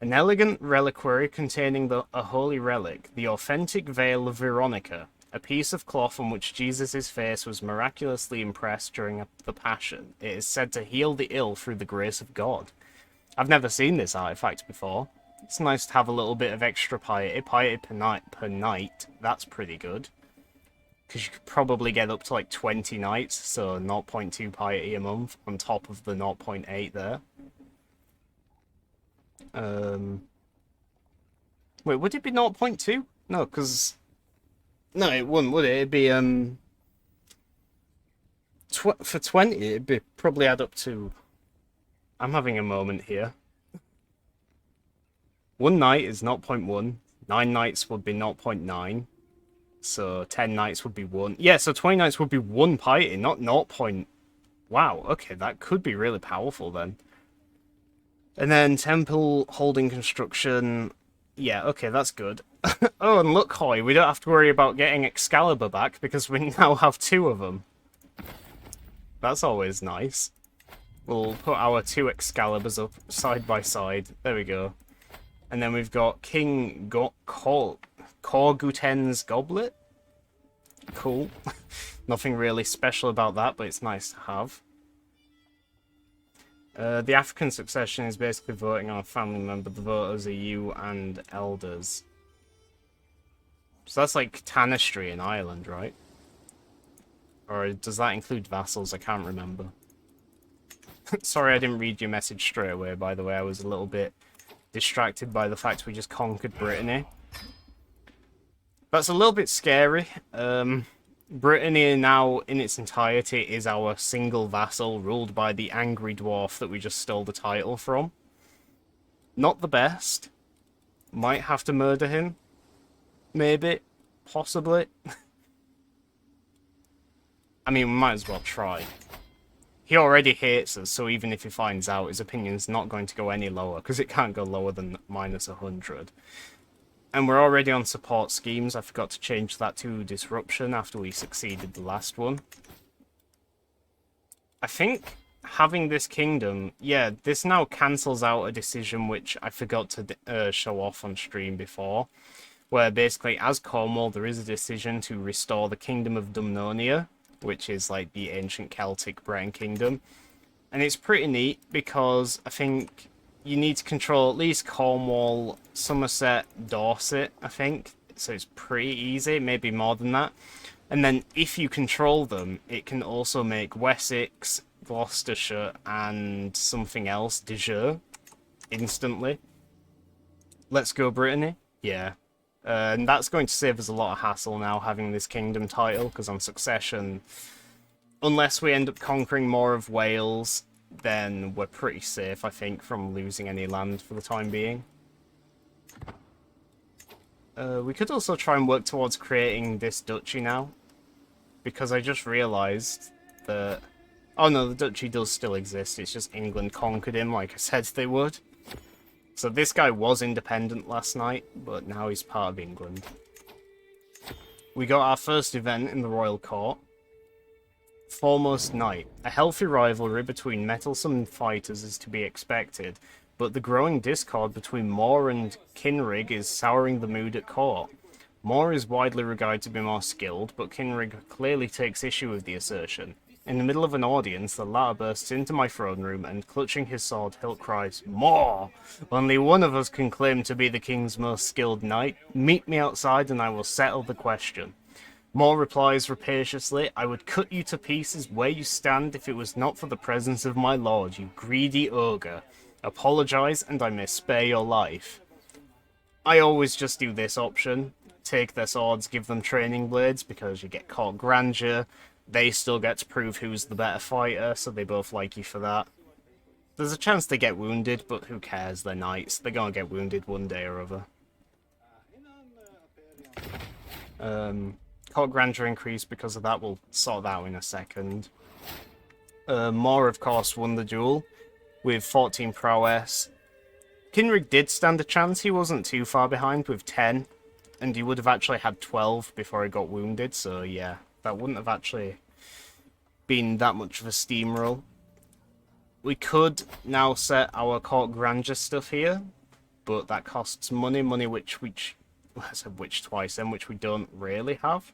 [SPEAKER 1] An elegant reliquary containing a holy relic, the authentic Veil of Veronica. A piece of cloth on which Jesus' face was miraculously impressed during the Passion. It is said to heal the ill through the grace of God. I've never seen this artifact before. It's nice to have a little bit of extra piety. Piety per night. That's pretty good. Because you could probably get up to like 20 nights, so 0.2 piety a month on top of the 0.8 there. Wait, would it be 0.2? No, because... No, it wouldn't, would it? It'd be, for 20, it'd be probably add up to... I'm having a moment here. 1 night is 0.1. 9 nights would be 0.9. So 10 nights would be 1. Yeah, so 20 nights would be 1 piety, not 0. Wow, okay, that could be really powerful then. And then temple holding construction. Yeah, okay, that's good. Oh, and look, Hoy, we don't have to worry about getting Excalibur back because we now have two of them. That's always nice. We'll put our two Excaliburs up side by side. There we go. And then we've got King Korguten's Goblet. Cool. Nothing really special about that, but it's nice to have. The African succession is basically voting on a family member. The voters are you and elders. So that's like Tanistry in Ireland, right? Or does that include vassals? I can't remember. Sorry I didn't read your message straight away, by the way. I was a little bit distracted by the fact we just conquered Brittany. That's a little bit scary. Brittany now, in its entirety, is our single vassal, ruled by the angry dwarf that we just stole the title from. Not the best. Might have to murder him. Maybe. Possibly. I mean, we might as well try. He already hates us, so even if he finds out, his opinion's not going to go any lower, because it can't go lower than minus 100. And we're already on support schemes. I forgot to change that to disruption after we succeeded the last one. I think having this kingdom, yeah, this now cancels out a decision which I forgot to show off on stream before, where basically as Cornwall there is a decision to restore the Kingdom of Dumnonia, which is like the ancient Celtic Breton kingdom. And it's pretty neat because I think you need to control at least Cornwall, Somerset, Dorset, I think. So it's pretty easy, maybe more than that. And then if you control them, it can also make Wessex, Gloucestershire, and something else, de jure, instantly. Let's go Brittany. Yeah. And that's going to save us a lot of hassle now, having this kingdom title, because on succession, unless we end up conquering more of Wales, then we're pretty safe, I think, from losing any land for the time being. We could also try and work towards creating this duchy now, because I just realised that... Oh no, the duchy does still exist, it's just England conquered him like I said they would. So this guy was independent last night, but now he's part of England. We got our first event in the royal court. Foremost Knight. A healthy rivalry between mettlesome fighters is to be expected, but the growing discord between Moore and Kinrig is souring the mood at court. Moore is widely regarded to be more skilled, but Kinrig clearly takes issue with the assertion. In the middle of an audience, the latter bursts into my throne room and, clutching his sword, hilt cries, "More! Only one of us can claim to be the king's most skilled knight. Meet me outside and I will settle the question." Moore replies rapaciously, "I would cut you to pieces where you stand if it was not for the presence of my lord, you greedy ogre. Apologise and I may spare your life." I always just do this option. Take their swords, give them training blades, because you get court grandeur. They still get to prove who's the better fighter, so they both like you for that. There's a chance they get wounded, but who cares, they're knights. They're gonna get wounded one day or other. Court grandeur increased because of that, we'll sort that out in a second. Moore, of course, won the duel with 14 prowess. Kinrig did stand a chance, he wasn't too far behind with 10, and he would have actually had 12 before he got wounded, so yeah. That wouldn't have actually been that much of a steamroll. We could now set our court grandeur stuff here, but that costs money, which I said which twice then, which we don't really have.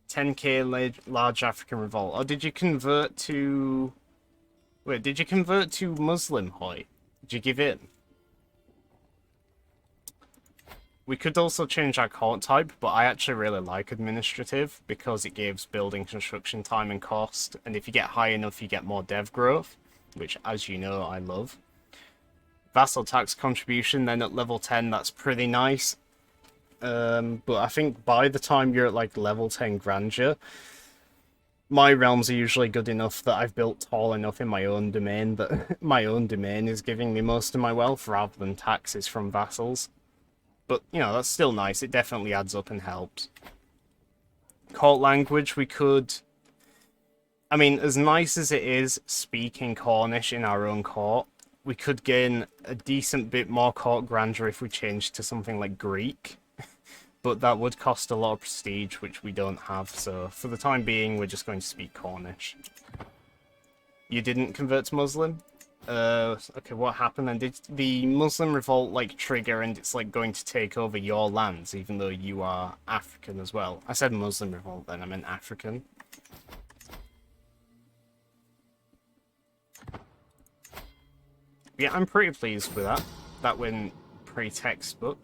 [SPEAKER 1] 10k large African revolt. Or did you convert to... Wait, did you convert to Muslim, Hoy? Did you give in? We could also change our court type, but I actually really like administrative because it gives building construction time and cost, and if you get high enough you get more dev growth, which as you know I love. Vassal tax contribution, then at level 10 that's pretty nice. But I think by the time you're at like level 10 grandeur, my realms are usually good enough that I've built tall enough in my own domain that my own domain is giving me most of my wealth rather than taxes from vassals. But, you know, that's still nice. It definitely adds up and helps. Court language, we could... I mean, as nice as it is speaking Cornish in our own court, we could gain a decent bit more court grandeur if we changed to something like Greek. but that would cost a lot of prestige, which we don't have, so for the time being, we're just going to speak Cornish. You didn't convert to Muslim? Okay, what happened then? Did the Muslim revolt, like, trigger and it's, like, going to take over your lands, even though you are African as well? I said Muslim revolt then, I meant African. Yeah, I'm pretty pleased with that. That went pretty textbook.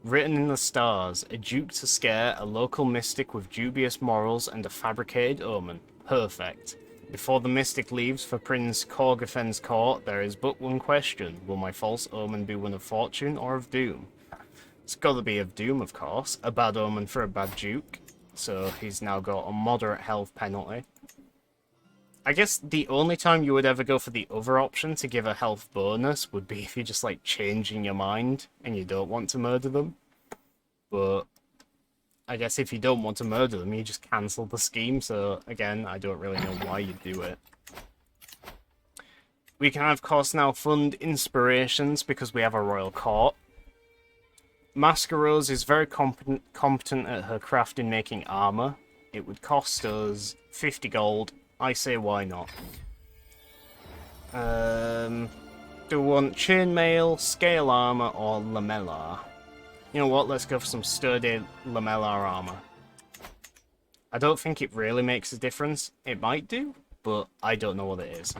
[SPEAKER 1] Written in the stars, a duke to scare, a local mystic with dubious morals and a fabricated omen. Perfect. Before the mystic leaves for Prince Corgafen's court, there is but one question. Will my false omen be one of fortune or of doom? It's gotta be of doom, of course. A bad omen for a bad duke. So he's now got a moderate health penalty. I guess the only time you would ever go for the other option to give a health bonus would be if you're just, like, changing your mind and you don't want to murder them. But I guess if you don't want to murder them, you just cancel the scheme, so again, I don't really know why you do it. We can, of course, now fund inspirations because we have a royal court. Masquerose is very competent at her craft in making armour. It would cost us 50 gold. I say why not. Do we want chainmail, scale armour, or lamellar? You know what, let's go for some sturdy lamellar armour. I don't think it really makes a difference. It might do, but I don't know what it is.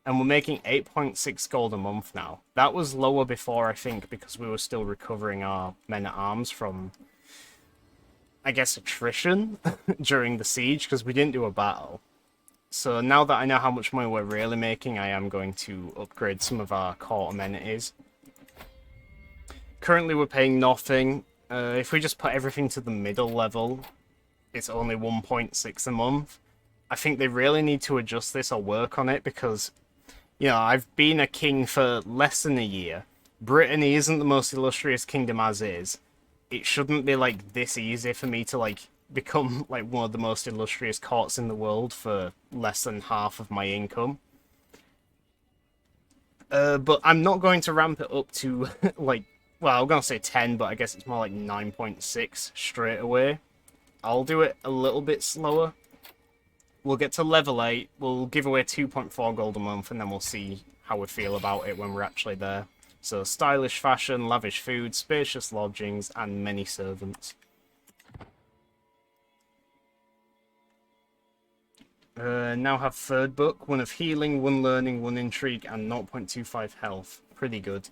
[SPEAKER 1] And we're making 8.6 gold a month now. That was lower before, I think, because we were still recovering our men-at-arms from, I guess, attrition during the siege, because we didn't do a battle. So now that I know how much money we're really making, I am going to upgrade some of our court amenities. Currently we're paying nothing. If we just put everything to the middle level, it's only 1.6 a month. I think they really need to adjust this or work on it because, you know, I've been a king for less than a year. Brittany isn't the most illustrious kingdom as is. It shouldn't be, like, this easy for me to, like, become, like, one of the most illustrious courts in the world for less than half of my income. But I'm not going to ramp it up to, like, well, I'm going to say 10, but I guess it's more like 9.6 straight away. I'll do it a little bit slower. We'll get to level 8, we'll give away 2.4 gold a month, and then we'll see how we feel about it when we're actually there. So, stylish fashion, lavish food, spacious lodgings, and many servants. Now have third book, one of healing, one learning, one intrigue, and 0.25 health. Pretty good.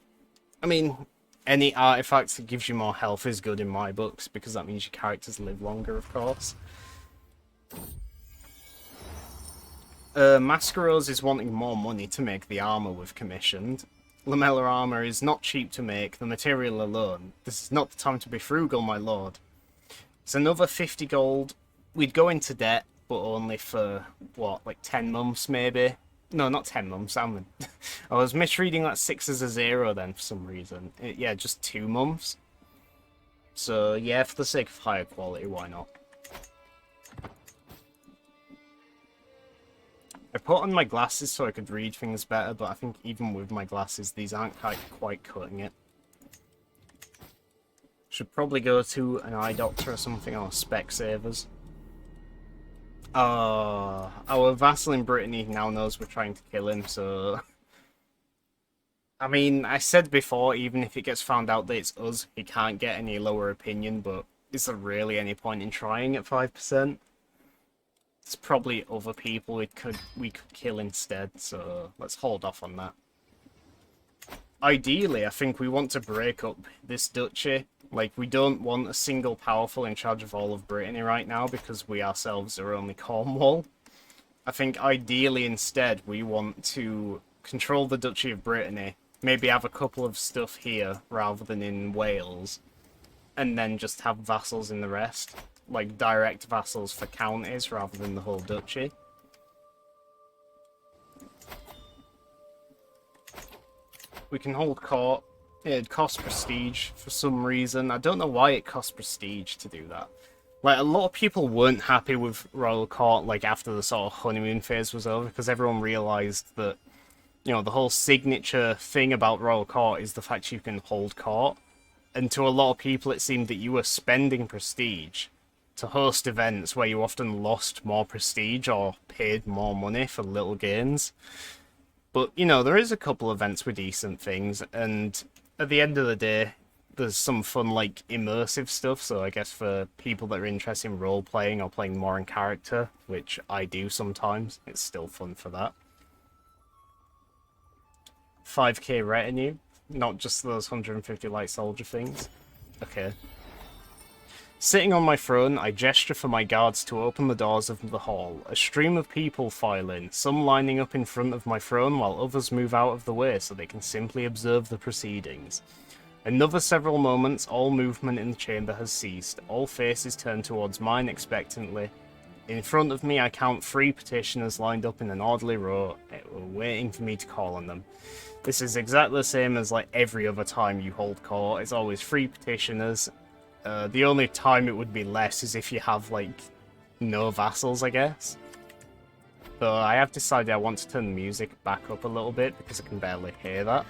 [SPEAKER 1] I mean, any artifact that gives you more health is good in my books, because that means your characters live longer, of course. Masquerose is wanting more money to make the armour we've commissioned. Lamellar armour is not cheap to make, the material alone. This is not the time to be frugal, my lord. It's another 50 gold. We'd go into debt, but only for, what, like 10 months maybe? No, not 10 months, I was misreading that 6 as a 0 then for some reason. Yeah, just 2 months. So, yeah, for the sake of higher quality, why not? I put on my glasses so I could read things better, but I think even with my glasses, these aren't quite cutting it. Should probably go to an eye doctor or something, or Specsavers. Our vassal in Brittany now knows we're trying to kill him, so... I mean, I said before, even if it gets found out that it's us, he can't get any lower opinion, but is there really any point in trying at 5%? It's probably other people we could kill instead, so let's hold off on that. Ideally, I think we want to break up this duchy. Like, we don't want a single powerful in charge of all of Brittany right now, because we ourselves are only Cornwall. I think ideally instead we want to control the Duchy of Brittany, maybe have a couple of stuff here rather than in Wales, and then just have vassals in the rest. Like, direct vassals for counties rather than the whole duchy. We can hold court. It costs prestige for some reason. I don't know why it costs prestige to do that. Like, a lot of people weren't happy with Royal Court, like, after the sort of honeymoon phase was over, because everyone realised that, you know, the whole signature thing about Royal Court is the fact you can hold court. And to a lot of people, it seemed that you were spending prestige to host events where you often lost more prestige or paid more money for little gains. But, you know, there is a couple events with decent things, and at the end of the day, there's some fun, like, immersive stuff, so I guess for people that are interested in role-playing or playing more in character, which I do sometimes, it's still fun for that. 5k retinue, not just those 150 light soldier things. Okay. Sitting on my throne, I gesture for my guards to open the doors of the hall. A stream of people file in, some lining up in front of my throne while others move out of the way so they can simply observe the proceedings. Another several moments, all movement in the chamber has ceased. All faces turn towards mine expectantly. In front of me, I count 3 petitioners lined up in an orderly row, waiting for me to call on them. This is exactly the same as like every other time you hold court. It's always 3 petitioners. The only time it would be less is if you have like no vassals, I guess. But I have decided I want to turn the music back up a little bit because I can barely hear that.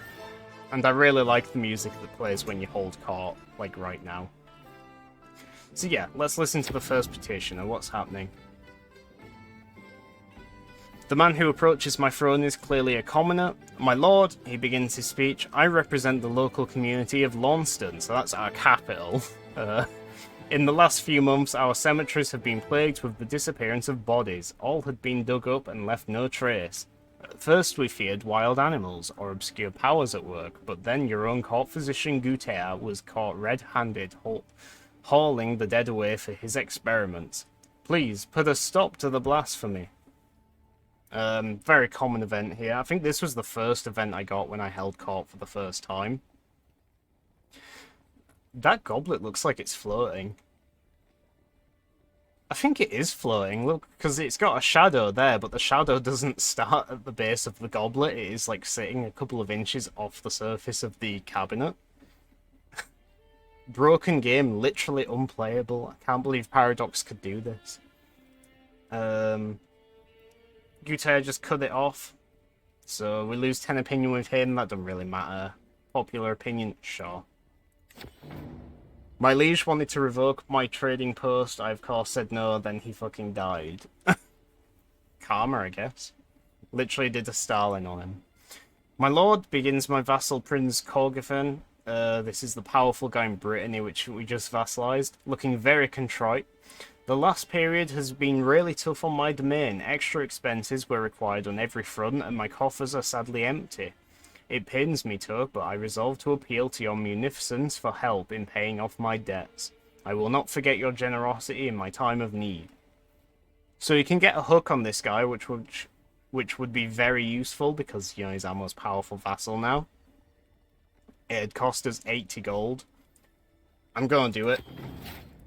[SPEAKER 1] And I really like the music that plays when you hold court, like right now. So yeah, let's listen to the first petitioner. What's happening? The man who approaches my throne is clearly a commoner. My lord, he begins his speech, I represent the local community of Launceston, so that's our capital. In the last few months, our cemeteries have been plagued with the disappearance of bodies. All had been dug up and left no trace. At first we feared wild animals or obscure powers at work, but then your own court physician Gutea was caught red-handed hauling the dead away for his experiments. Please, put a stop to the blasphemy. Very common event here. I think this was the first event I got when I held court for the first time. That goblet looks like it's floating. I think it is floating, look, because it's got a shadow there, but the shadow doesn't start at the base of the goblet. It is, like, sitting a couple of inches off the surface of the cabinet. Broken game, literally unplayable. I can't believe Paradox could do this. Gutea just cut it off. So we lose 10 opinion with him, that doesn't really matter. Popular opinion, sure. My liege wanted to revoke my trading post. I of course said no, then he fucking died. Karma, I guess. Literally did a Stalin on him. My lord, begins my vassal Prince Corgathan. This is the powerful guy in Brittany, which we just vassalized. Looking very contrite. The last period has been really tough on my domain. Extra expenses were required on every front, and my coffers are sadly empty. It pains me, Tug, but I resolve to appeal to your munificence for help in paying off my debts. I will not forget your generosity in my time of need. So you can get a hook on this guy, which would be very useful because, you know, he's our most powerful vassal now. It'd cost us 80 gold. I'm going to do it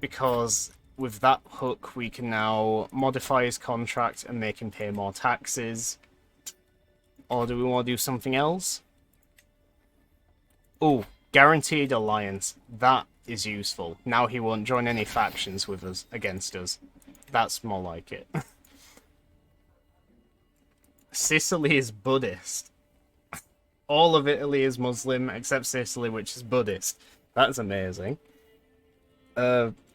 [SPEAKER 1] because with that hook we can now modify his contract and make him pay more taxes. Or do we want to do something else? Oh, guaranteed alliance. That is useful. Now he won't join any factions with us, against us. That's more like it. Sicily is Buddhist. All of Italy is Muslim, except Sicily, which is Buddhist. That's amazing.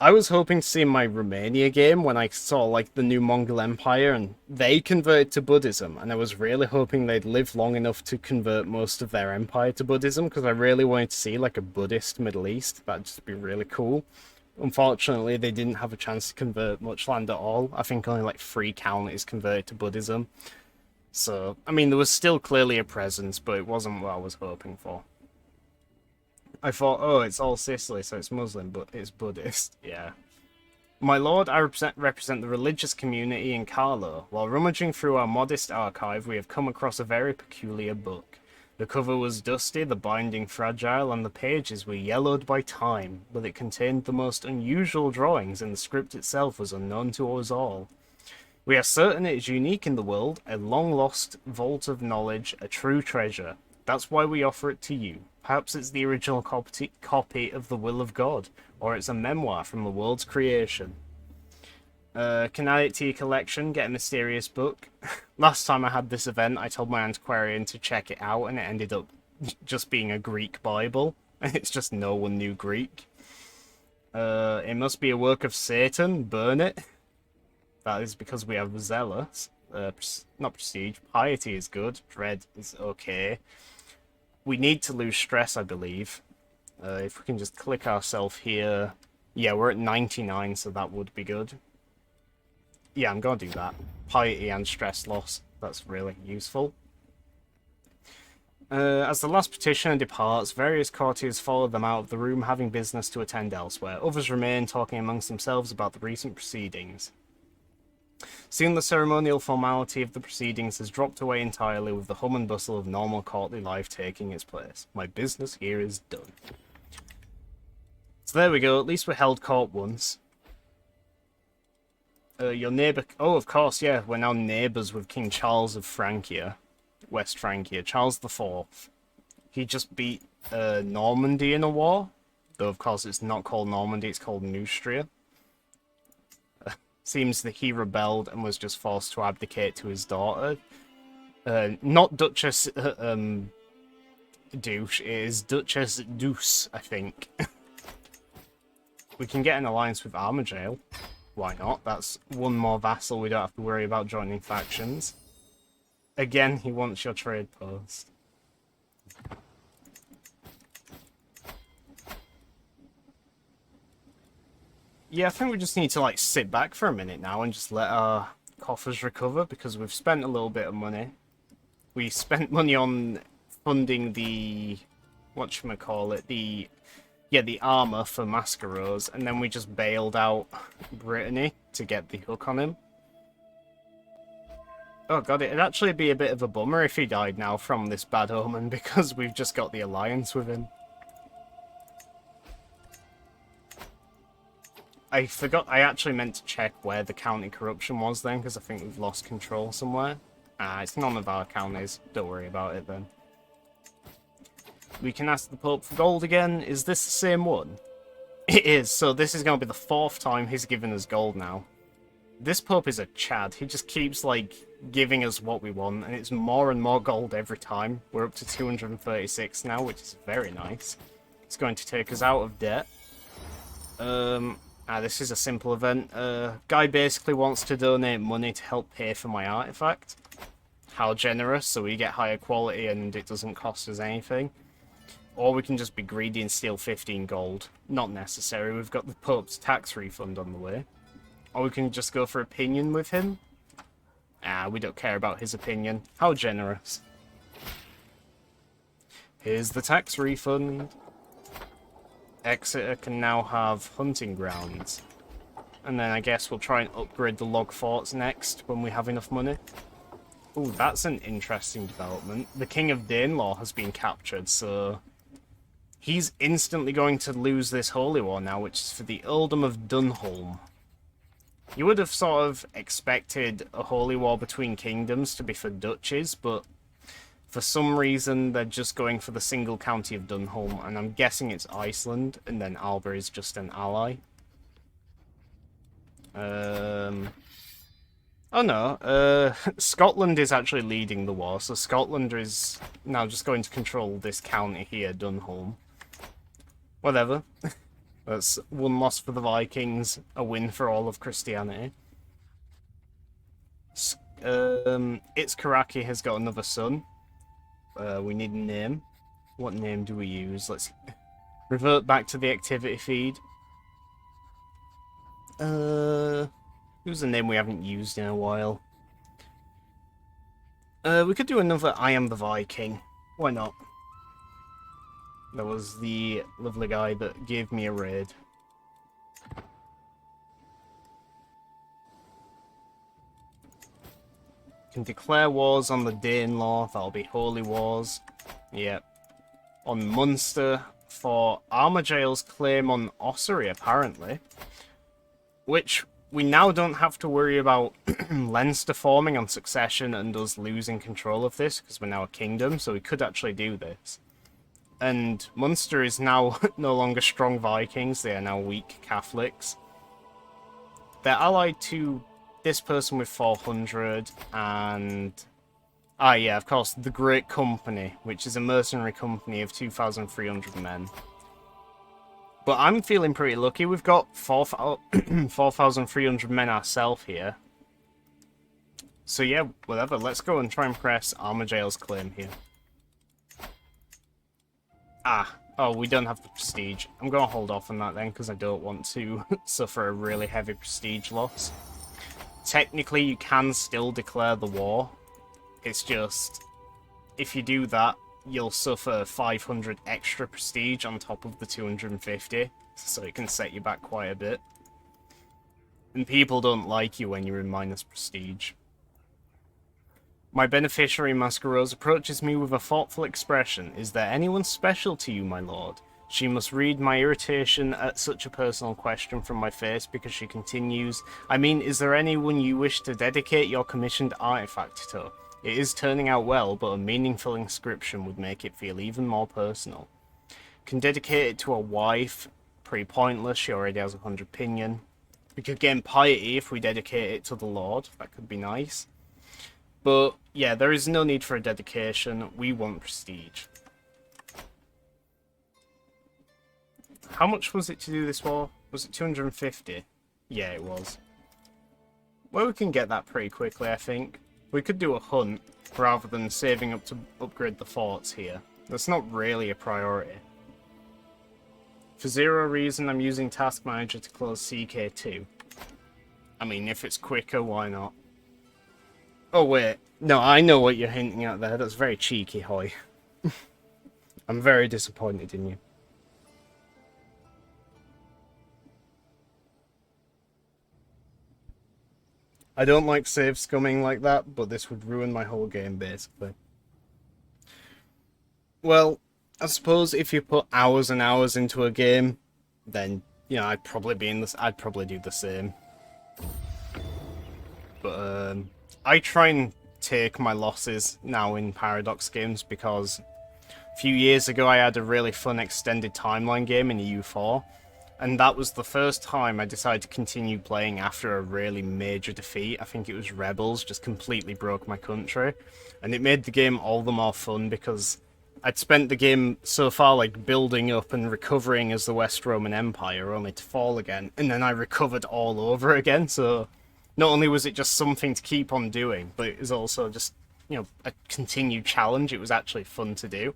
[SPEAKER 1] I was hoping to see my Romania game when I saw, like, the new Mongol Empire, and they converted to Buddhism, and I was really hoping they'd live long enough to convert most of their empire to Buddhism, because I really wanted to see, like, a Buddhist Middle East. That'd just be really cool. Unfortunately, they didn't have a chance to convert much land at all. I think only, like, 3 counties converted to Buddhism. So, I mean, there was still clearly a presence, but it wasn't what I was hoping for. I thought, oh, it's all Sicily, so it's Muslim, but it's Buddhist. Yeah. My lord, I represent the religious community in Carlo. While rummaging through our modest archive, we have come across a very peculiar book. The cover was dusty, the binding fragile, and the pages were yellowed by time, but it contained the most unusual drawings, and the script itself was unknown to us all. We are certain it is unique in the world, a long-lost vault of knowledge, a true treasure. That's why we offer it to you. Perhaps it's the original copy of the Will of God, or it's a memoir from the world's creation. Can add it to your collection, get a mysterious book. Last time I had this event, I told my antiquarian to check it out, and it ended up just being a Greek Bible. It's just no one knew Greek. It must be a work of Satan. Burn it. That is because we have zealous. Not prestige. Piety is good. Dread is okay. We need to lose stress, I believe. If we can just click ourselves here. Yeah, we're at 99, so that would be good. Yeah, I'm going to do that. Piety and stress loss. That's really useful. As the last petitioner departs, various courtiers follow them out of the room, having business to attend elsewhere. Others remain, talking amongst themselves about the recent proceedings. Soon the ceremonial formality of the proceedings has dropped away entirely, with the hum and bustle of normal courtly life taking its place. My business here is done. So there we go, at least we held court once. Your neighbour... Oh, of course, yeah, we're now neighbours with King Charles of Francia. West Francia. Charles IV. He just beat Normandy in a war. Though, of course, it's not called Normandy, it's called Neustria. Seems that he rebelled and was just forced to abdicate to his daughter. Not Duchess Douche, it is Duchess Deuce, I think. We can get an alliance with Armagale. Why not? That's one more vassal we don't have to worry about joining factions. Again, he wants your trade post. Yeah, I think we just need to, like, sit back for a minute now and just let our coffers recover, because we've spent a little bit of money. We spent money on funding the... whatchamacallit, the armour for Mascaros, and then we just bailed out Brittany to get the hook on him. Oh god, it'd actually be a bit of a bummer if he died now from this bad omen, because we've just got the alliance with him. I forgot, I actually meant to check where the county corruption was then, because I think we've lost control somewhere. It's none of our counties, don't worry about it then. We can ask the Pope for gold again. Is this the same one? It is, so this is going to be the 4th time he's given us gold now. This Pope is a Chad. He just keeps, like, giving us what we want, and it's more and more gold every time. We're up to 236 now, which is very nice. It's going to take us out of debt. This is a simple event. Guy basically wants to donate money to help pay for my artifact. How generous, so we get higher quality and it doesn't cost us anything. Or we can just be greedy and steal 15 gold. Not necessary, we've got the Pope's tax refund on the way. Or we can just go for opinion with him. We don't care about his opinion. How generous. Here's the tax refund. Exeter can now have hunting grounds. And then I guess we'll try and upgrade the log forts next when we have enough money. Ooh, that's an interesting development. The King of Danelaw has been captured, so... he's instantly going to lose this holy war now, which is for the Earldom of Dunholm. You would have sort of expected a holy war between kingdoms to be for duchies, but for some reason they're just going for the single county of Dunholm, and I'm guessing it's Iceland, and then Alba is just an ally. Oh no, Scotland is actually leading the war, so Scotland is now just going to control this county here, Dunholm. Whatever. That's one loss for the Vikings, a win for all of Christianity. Karaki has got another son. We need a name. What name do we use? Let's revert back to the activity feed. Who's a name we haven't used in a while? We could do another I Am the Viking. Why not? That was the lovely guy that gave me a raid. Can declare wars on the Danelaw, that'll be holy wars. Yep. On Munster for Armagale's claim on Ossory, apparently. Which we now don't have to worry about Leinster forming on succession and us losing control of this, because we're now a kingdom, so we could actually do this. And Munster is now no longer strong Vikings, they are now weak Catholics. They're allied to this person with 400, and... yeah, of course, the Great Company, which is a mercenary company of 2,300 men. But I'm feeling pretty lucky. We've got 4,300 men ourselves here. So yeah, whatever. Let's go and try and press Armajail's claim here. Oh, we don't have the prestige. I'm going to hold off on that then, because I don't want to suffer a really heavy prestige loss. Technically, you can still declare the war. It's just, if you do that, you'll suffer 500 extra prestige on top of the 250, so it can set you back quite a bit. And people don't like you when you're in minus prestige. My beneficiary Masquerose approaches me with a thoughtful expression. Is there anyone special to you, my lord? She must read my irritation at such a personal question from my face because she continues, I mean, is there anyone you wish to dedicate your commissioned artifact to? It is turning out well, but a meaningful inscription would make it feel even more personal. Can dedicate it to a wife. Pretty pointless, she already has 100 pinion. We could gain piety if we dedicate it to the lord. That could be nice. But, yeah, there is no need for a dedication. We want prestige. How much was it to do this war? Was it 250? Yeah, it was. Well, we can get that pretty quickly, I think. We could do a hunt, rather than saving up to upgrade the forts here. That's not really a priority. For zero reason, I'm using Task Manager to close CK2. I mean, if it's quicker, why not? Oh, wait. No, I know what you're hinting at there. That's very cheeky, Hoy. I'm very disappointed in you. I don't like save scumming like that, but this would ruin my whole game, basically. Well, I suppose if you put hours and hours into a game, then, you know, I'd probably do the same. But, I try and take my losses now in Paradox games because a few years ago I had a really fun extended timeline game in EU4, and that was the first time I decided to continue playing after a really major defeat. I think it was Rebels just completely broke my country, and it made the game all the more fun because I'd spent the game so far like building up and recovering as the West Roman Empire only to fall again, and then I recovered all over again, so not only was it just something to keep on doing, but it was also just, you know, a continued challenge. It was actually fun to do.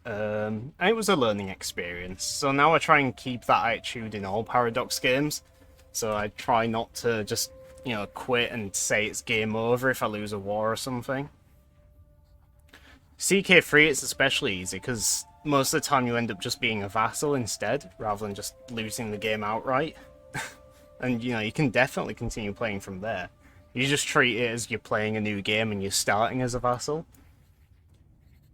[SPEAKER 1] And it was a learning experience. So now I try and keep that attitude in all Paradox games. So I try not to just, you know, quit and say it's game over if I lose a war or something. CK3 it's especially easy because most of the time you end up just being a vassal instead, rather than just losing the game outright. And, you know, you can definitely continue playing from there. You just treat it as you're playing a new game and you're starting as a vassal.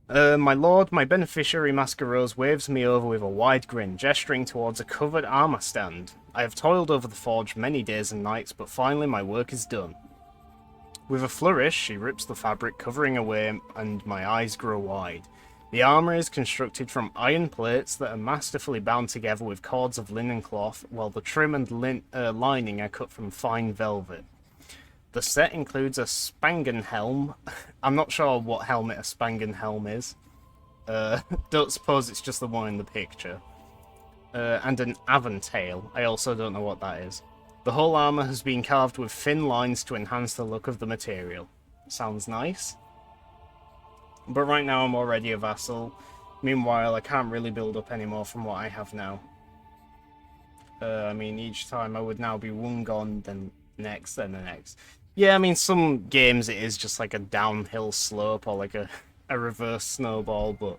[SPEAKER 1] My lord, my beneficiary Masquerose waves me over with a wide grin, gesturing towards a covered armour stand. I have toiled over the forge many days and nights, but finally my work is done. With a flourish, she rips the fabric, covering away, and my eyes grow wide. The armour is constructed from iron plates that are masterfully bound together with cords of linen cloth, while the trim and lining are cut from fine velvet. The set includes a Spangen helm. I'm not sure what helmet a Spangen helm is. Don't suppose it's just the one in the picture. And an Aventail. I also don't know what that is. The whole armour has been carved with thin lines to enhance the look of the material. Sounds nice. But right now I'm already a vassal. Meanwhile, I can't really build up anymore from what I have now. I mean, each time I would now be one gone, then next, then the next. Yeah, I mean, some games it is just like a downhill slope or like a reverse snowball, but,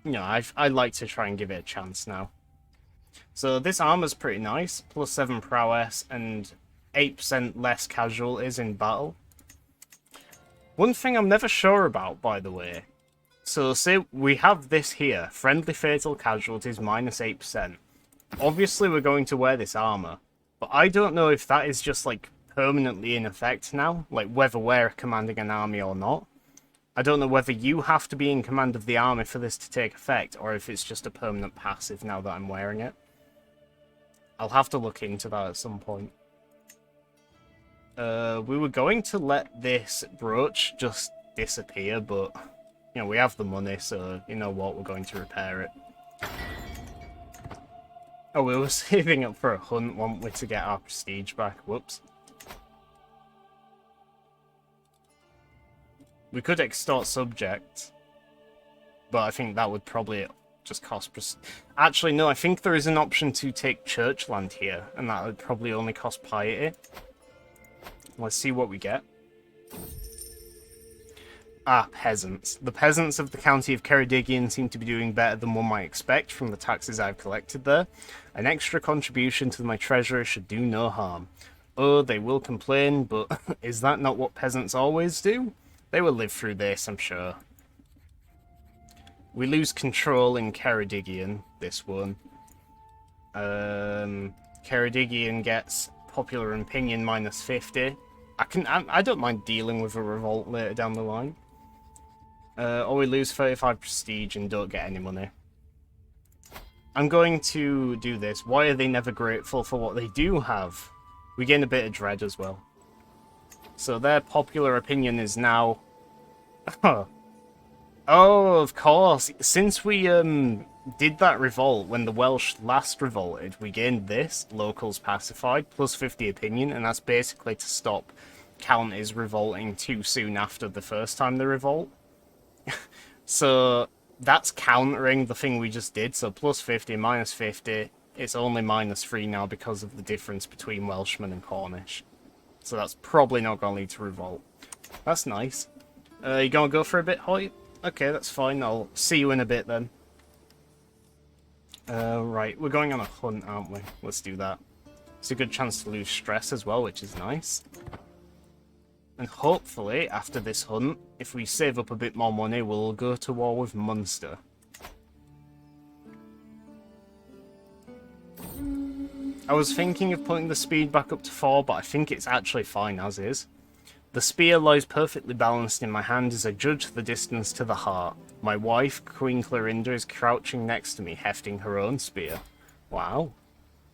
[SPEAKER 1] you know, I like to try and give it a chance now. So this armor's pretty nice, plus 7 prowess and 8% less casualties in battle. One thing I'm never sure about, by the way. So say we have this here, friendly fatal casualties minus 8%. Obviously we're going to wear this armor, but I don't know if that is just like permanently in effect now, like whether we're commanding an army or not. I don't know whether you have to be in command of the army for this to take effect, or if it's just a permanent passive now that I'm wearing it. I'll have to look into that at some point. We were going to let this brooch just disappear, but, you know, we have the money, so you know what, we're going to repair it. Oh, we were saving up for a hunt, weren't we, to get our prestige back? Whoops. We could extort subjects, but I think that would probably just cost... Actually, no, I think there is an option to take church land here, and that would probably only cost piety. Let's see what we get. Ah, peasants. The peasants of the county of Ceredigion seem to be doing better than one might expect from the taxes I've collected there. An extra contribution to my treasury should do no harm. Oh, they will complain, but is that not what peasants always do? They will live through this, I'm sure. We lose control in Ceredigion, this one. Ceredigion gets popular opinion minus 50. I don't mind dealing with a revolt later down the line. Or we lose 35 prestige and don't get any money. I'm going to do this. Why are they never grateful for what they do have? We gain a bit of dread as well. So their popular opinion is now... Oh, of course. Since we did that revolt when the Welsh last revolted, we gained this, locals pacified, plus 50 opinion, and that's basically to stop counties revolting too soon after the first time they revolt. So that's countering the thing we just did. So plus 50, minus 50. It's only minus 3 now because of the difference between Welshman and Cornish. So that's probably not going to lead to revolt. That's nice. You going to go for a bit, Hoyt? Okay, that's fine. I'll see you in a bit then. Right, we're going on a hunt, aren't we? Let's do that. It's a good chance to lose stress as well, which is nice. And hopefully, after this hunt, if we save up a bit more money, we'll go to war with Munster. I was thinking of putting the speed back up to 4, but I think it's actually fine as is. The spear lies perfectly balanced in my hand as I judge the distance to the heart. My wife, Queen Clorinda, is crouching next to me, hefting her own spear. Wow.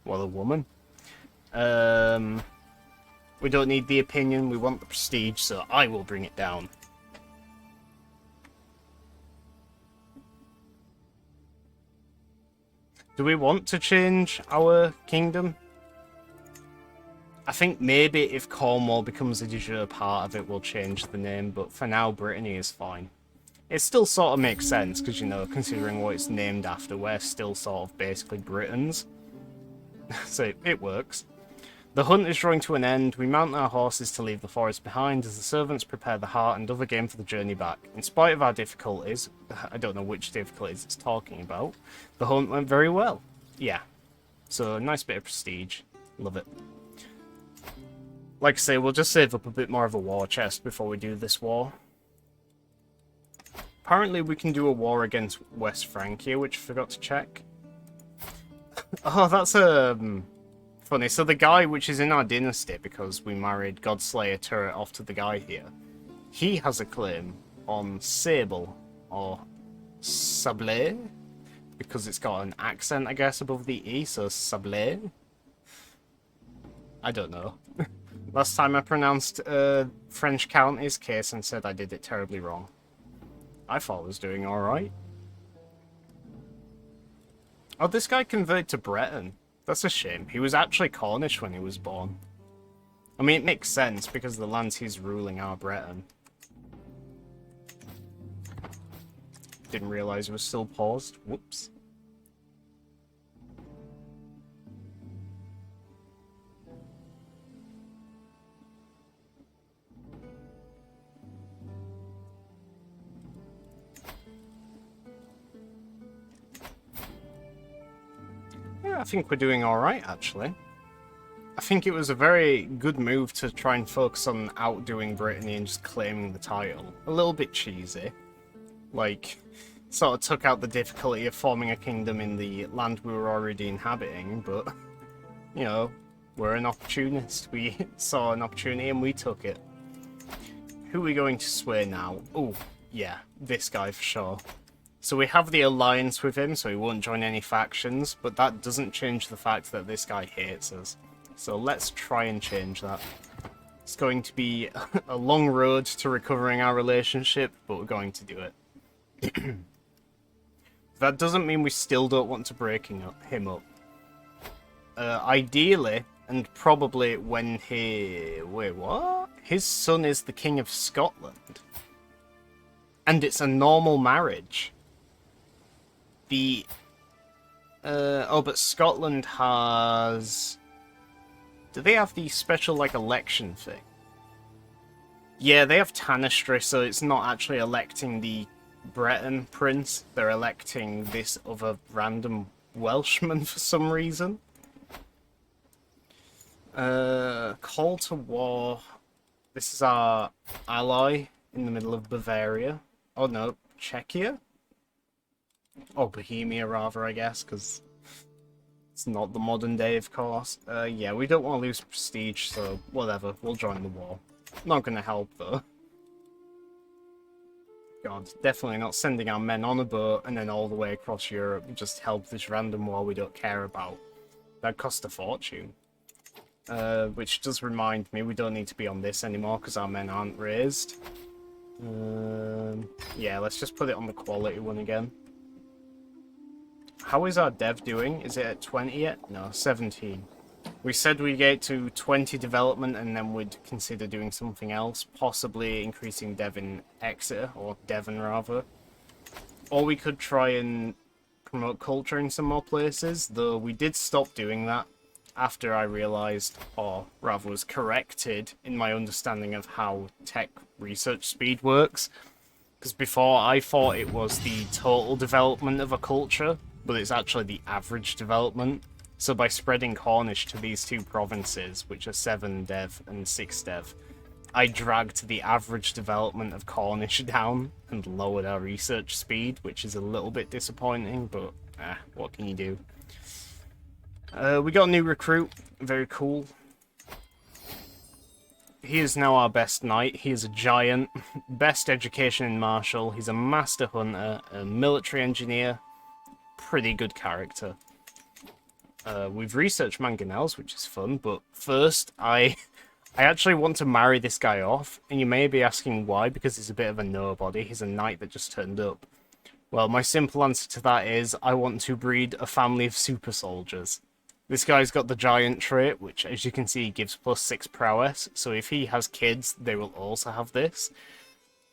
[SPEAKER 1] What a woman. We don't need the opinion, we want the prestige, so I will bring it down. Do we want to change our kingdom? I think maybe if Cornwall becomes a de jure part of it, we'll change the name, but for now, Brittany is fine. It still sort of makes sense, because, you know, considering what it's named after, we're still sort of basically Britons. So it works. The hunt is drawing to an end. We mount our horses to leave the forest behind as the servants prepare the heart and other game for the journey back. In spite of our difficulties, I don't know which difficulties it's talking about, the hunt went very well. Yeah. So, a nice bit of prestige. Love it. Like I say, we'll just save up a bit more of a war chest before we do this war. Apparently we can do a war against West Francia, which I forgot to check. Oh, that's funny. So the guy which is in our dynasty, because we married Godslayer turret off to the guy here, he has a claim on Sable, or Sablé, because it's got an accent, I guess, above the E, so Sablé. I don't know. Last time I pronounced French counties, Kaysen said I did it terribly wrong. I thought I was doing alright. Oh, this guy converted to Breton. That's a shame. He was actually Cornish when he was born. I mean, it makes sense because the lands he's ruling are Breton. Didn't realise it was still paused. Whoops. I think we're doing alright, actually. I think it was a very good move to try and focus on outdoing Brittany and just claiming the title. A little bit cheesy. Like, sort of took out the difficulty of forming a kingdom in the land we were already inhabiting, but, you know, we're an opportunist. We saw an opportunity and we took it. Who are we going to sway now? Oh, yeah, this guy for sure. So we have the alliance with him, so he won't join any factions, but that doesn't change the fact that this guy hates us. So let's try and change that. It's going to be a long road to recovering our relationship, but we're going to do it. That doesn't mean we still don't want to break him up. Ideally, and probably when he... Wait, what? His son is the King of Scotland. And it's a normal marriage. The... oh, but Scotland has... Do they have the special, like, election thing? Yeah, they have Tanistry, so it's not actually electing the Breton prince. They're electing this other random Welshman for some reason. Call to war. This is our ally in the middle of Bavaria. Oh no, Czechia? Or Bohemia, rather, I guess, because it's not the modern day, of course. Yeah, we don't want to lose prestige, so whatever, we'll join the war. Not gonna help, though. God, definitely not sending our men on a boat and then all the way across Europe and just help this random war we don't care about. That'd cost a fortune. Which does remind me, we don't need to be on this anymore because our men aren't raised. Yeah, let's just put it on the quality one again. How is our dev doing? Is it at 20 yet? No, 17. We said we'd get to 20 development and then we'd consider doing something else, possibly increasing dev in Exeter, or Devon rather. Or we could try and promote culture in some more places, though we did stop doing that after I realised, or rather was corrected in my understanding of how tech research speed works. Because before I thought it was the total development of a culture, but it's actually the average development. So by spreading Cornish to these two provinces, which are 7 dev and 6 dev, I dragged the average development of Cornish down and lowered our research speed, which is a little bit disappointing, but what can you do? We got a new recruit, very cool. He is now our best knight. He is a giant, best education in martial. He's a master hunter, a military engineer, pretty good character. We've researched mangonels, which is fun, but first, I actually want to marry this guy off, and you may be asking why, because he's a bit of a nobody. He's a knight that just turned up. Well, my simple answer to that is, I want to breed a family of super soldiers. This guy's got the giant trait, which, as you can see, gives +6 prowess, so if he has kids, they will also have this.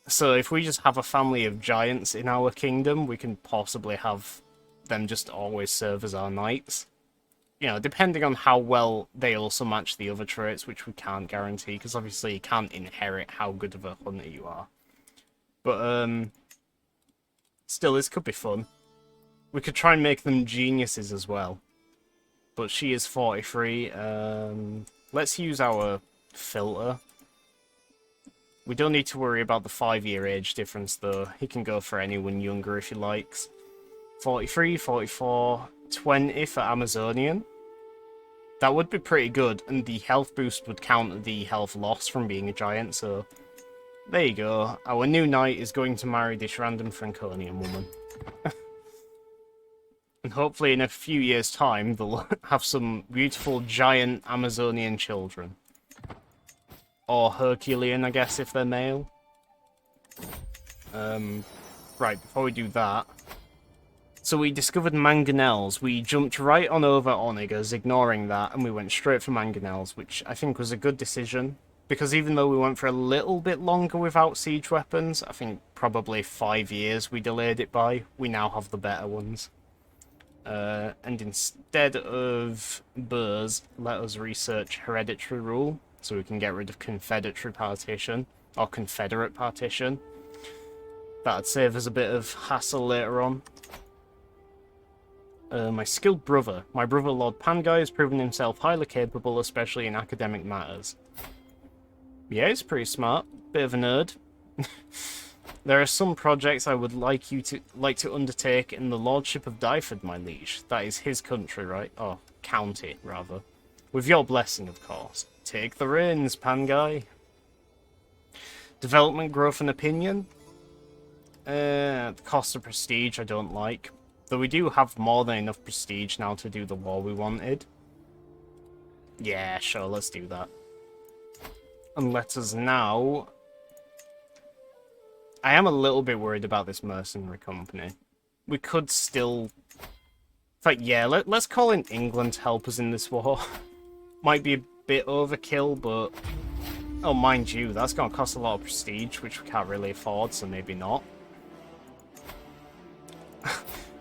[SPEAKER 1] So if we just have a family of giants in our kingdom, we can possibly have them just always serve as our knights. You know, depending on how well they also match the other traits, which we can't guarantee, because obviously you can't inherit how good of a hunter you are. But, still, this could be fun. We could try and make them geniuses as well. But she is 43. Let's use our filter. We don't need to worry about the 5-year age difference, though. He can go for anyone younger if he likes. 43, 44, 20 for Amazonian. That would be pretty good, and the health boost would counter the health loss from being a giant, so... There you go. Our new knight is going to marry this random Franconian woman. And hopefully in a few years' time, they'll have some beautiful giant Amazonian children. Or Herculean, I guess, if they're male. Right, before we do that... So we discovered mangonels. We jumped right on over onagers, ignoring that, and we went straight for mangonels, which I think was a good decision. Because even though we went for a little bit longer without siege weapons, I think probably 5 years we delayed it by, we now have the better ones. And instead of burrs, let us research hereditary rule, so we can get rid of confederatory partition, or confederate partition. That'd save us a bit of hassle later on. My skilled brother. My brother Lord Pangai has proven himself highly capable, especially in academic matters. Yeah, he's pretty smart. Bit of a nerd. There are some projects I would like to undertake in the Lordship of Dyford, my liege. That is his country, right? Oh, county, rather. With your blessing, of course. Take the reins, Pangai. Development, growth, and opinion. The cost of prestige I don't like. Though we do have more than enough prestige now to do the war we wanted. Yeah, sure, let's do that. And let us now... I am a little bit worried about this mercenary company. We could still fact, yeah, let's call in England to help us in this war. Might be a bit overkill, but... Oh, mind you, that's going to cost a lot of prestige, which we can't really afford, so maybe not.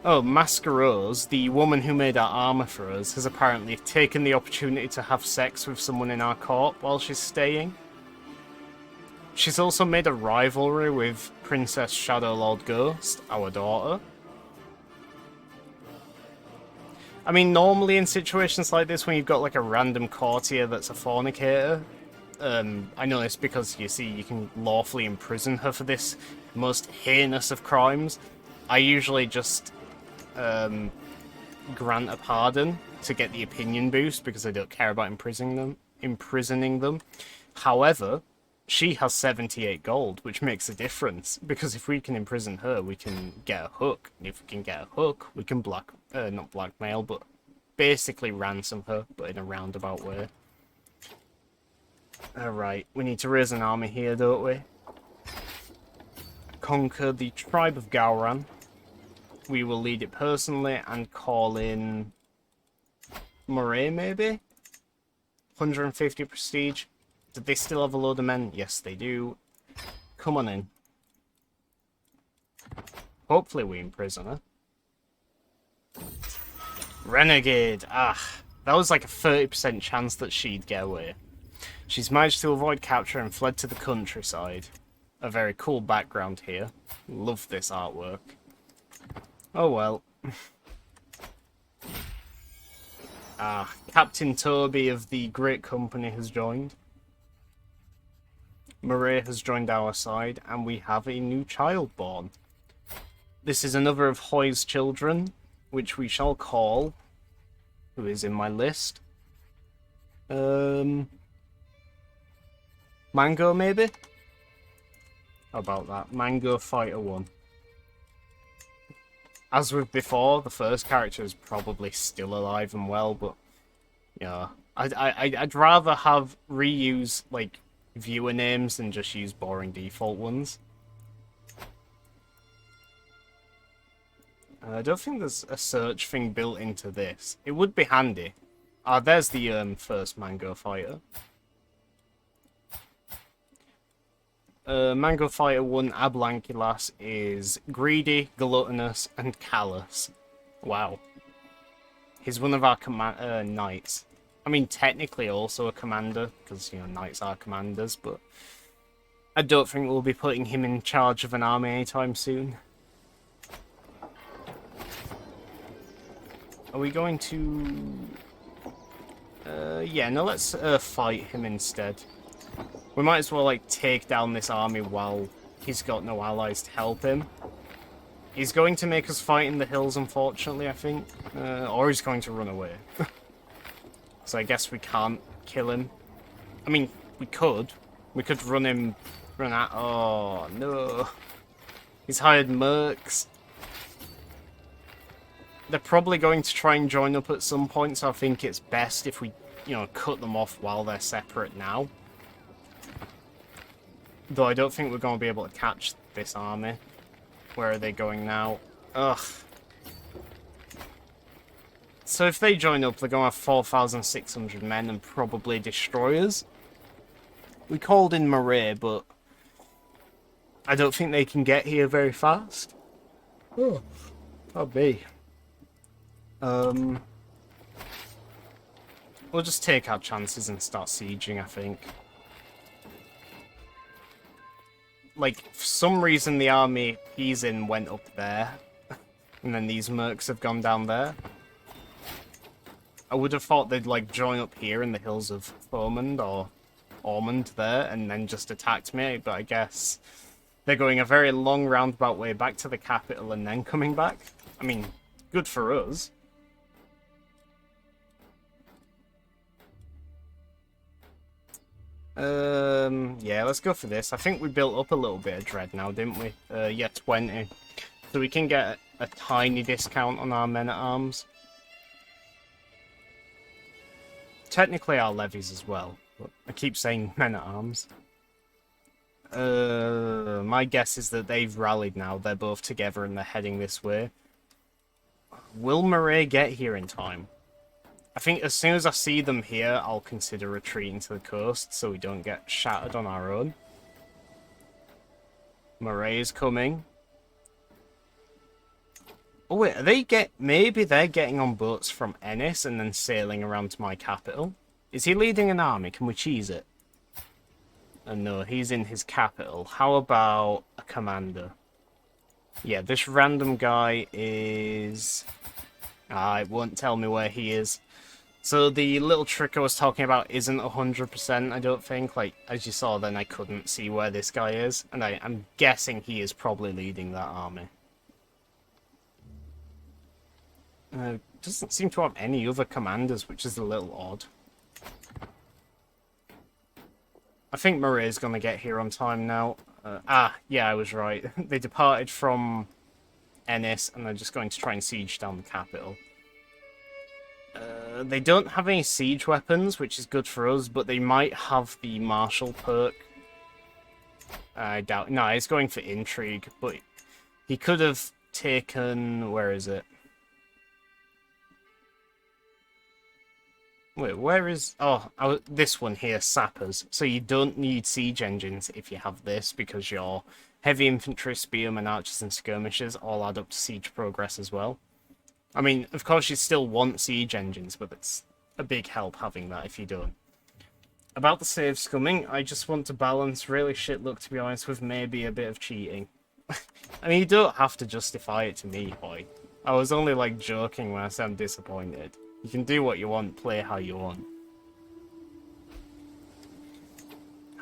[SPEAKER 1] Oh, Masquerose, the woman who made our armor for us, has apparently taken the opportunity to have sex with someone in our court while she's staying. She's also made a rivalry with Princess Shadowlord Ghost, our daughter. I mean, normally in situations like this, when you've got like a random courtier that's a fornicator, I know this because, you see, you can lawfully imprison her for this most heinous of crimes. I usually just grant a pardon to get the opinion boost because I don't care about imprisoning them. However, she has 78 gold, which makes a difference, because if we can imprison her, we can get a hook. And if we can get a hook, we can not blackmail, but basically ransom her, but in a roundabout way. Alright, we need to raise an army here, don't we? Conquer the tribe of Gowran. We will lead it personally and call in Moray, maybe? 150 prestige. Did they still have a load of men? Yes, they do. Come on in. Hopefully we imprison her. Renegade! Ah, that was like a 30% chance that she'd get away. She's managed to avoid capture and fled to the countryside. A very cool background here. Love this artwork. Oh well. Captain Toby of the Great Company has joined. Murray has joined our side, and we have a new child born. This is another of Hoy's children, which we shall call... Who is in my list? Mango, maybe? How about that? Mango Fighter 1. As with before, the first character is probably still alive and well, but... Yeah. I'd rather have reuse, like, viewer names than just use boring default ones. I don't think there's a search thing built into this. It would be handy. Ah, there's the first Mango Fighter. Mango Fighter 1 Ablanquilas is greedy, gluttonous, and callous. Wow. He's one of our knights. I mean, technically also a commander, because, you know, knights are commanders, but I don't think we'll be putting him in charge of an army anytime soon. Are we going to... yeah, no, let's fight him instead. We might as well, like, take down this army while he's got no allies to help him. He's going to make us fight in the hills, unfortunately, I think. Or he's going to run away. So I guess we can't kill him. I mean, we could. We could run at... Oh, no. He's hired mercs. They're probably going to try and join up at some point, so I think it's best if we, you know, cut them off while they're separate now. Though I don't think we're going to be able to catch this army. Where are they going now? Ugh. So if they join up, they're going to have 4,600 men and probably destroyers. We called in Moray, but I don't think they can get here very fast. Oh, that'd be. We'll just take our chances and start sieging, I think. Like, for some reason the army he's in went up there, and then these mercs have gone down there. I would have thought they'd, like, join up here in the hills of Thomond or Ormond there, and then just attacked me, but I guess they're going a very long roundabout way back to the capital and then coming back. I mean, good for us. Yeah, let's go for this. I think we built up a little bit of dread now, didn't we? Yeah, 20. So we can get a tiny discount on our men-at-arms. Technically our levies as well, but I keep saying men-at-arms. My guess is that they've rallied now. They're both together and they're heading this way. Will Murray get here in time? I think as soon as I see them here, I'll consider retreating to the coast so we don't get shattered on our own. Murray is coming. Oh wait, maybe they're getting on boats from Ennis and then sailing around to my capital? Is he leading an army? Can we cheese it? No, he's in his capital. How about a commander? Yeah, this random guy is... it won't tell me where he is. So the little trick I was talking about isn't 100%, I don't think. Like, as you saw then, I couldn't see where this guy is. And I'm guessing he is probably leading that army. Doesn't seem to have any other commanders, which is a little odd. I think Murray's going to get here on time now. Yeah, I was right. They departed from Ennis, and they're just going to try and siege down the capital. They don't have any siege weapons, which is good for us, but they might have the martial perk. I doubt... No, he's going for intrigue, but he could have taken... Where is it? Wait, where is... Oh, this one here, sappers. So you don't need siege engines if you have this, because your heavy infantry, spearmen, archers, and skirmishers all add up to siege progress as well. I mean, of course you still want siege engines, but it's a big help having that if you don't. About the saves coming, I just want to balance really shit luck, to be honest, with maybe a bit of cheating. I mean, you don't have to justify it to me, boy. I was only, like, joking when I said I'm disappointed. You can do what you want, play how you want.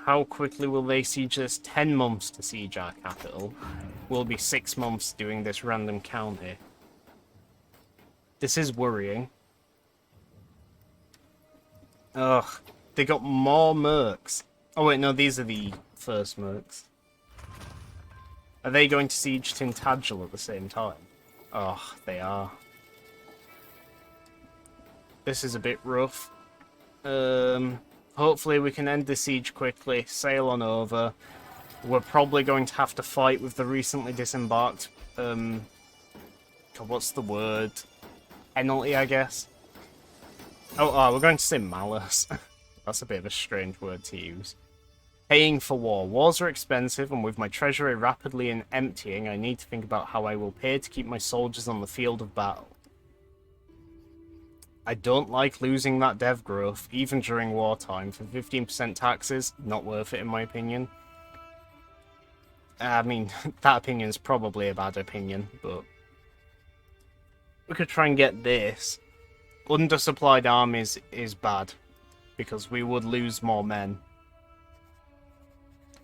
[SPEAKER 1] How quickly will they siege this? 10 months to siege our capital. Will be 6 months doing this random count here. This is worrying. Ugh, they got more mercs. Oh wait, no, these are the first mercs. Are they going to siege Tintagel at the same time? Oh, they are. This is a bit rough. Hopefully we can end the siege quickly, sail on over. We're probably going to have to fight with the recently disembarked, God, what's the word? Penalty, I guess. Oh, we're going to say malice. That's a bit of a strange word to use. Paying for war. Wars are expensive, and with my treasury rapidly emptying, I need to think about how I will pay to keep my soldiers on the field of battle. I don't like losing that dev growth, even during wartime. For 15% taxes, not worth it in my opinion. I mean, that opinion is probably a bad opinion, but... We could try and get this. Undersupplied armies is bad, because we would lose more men.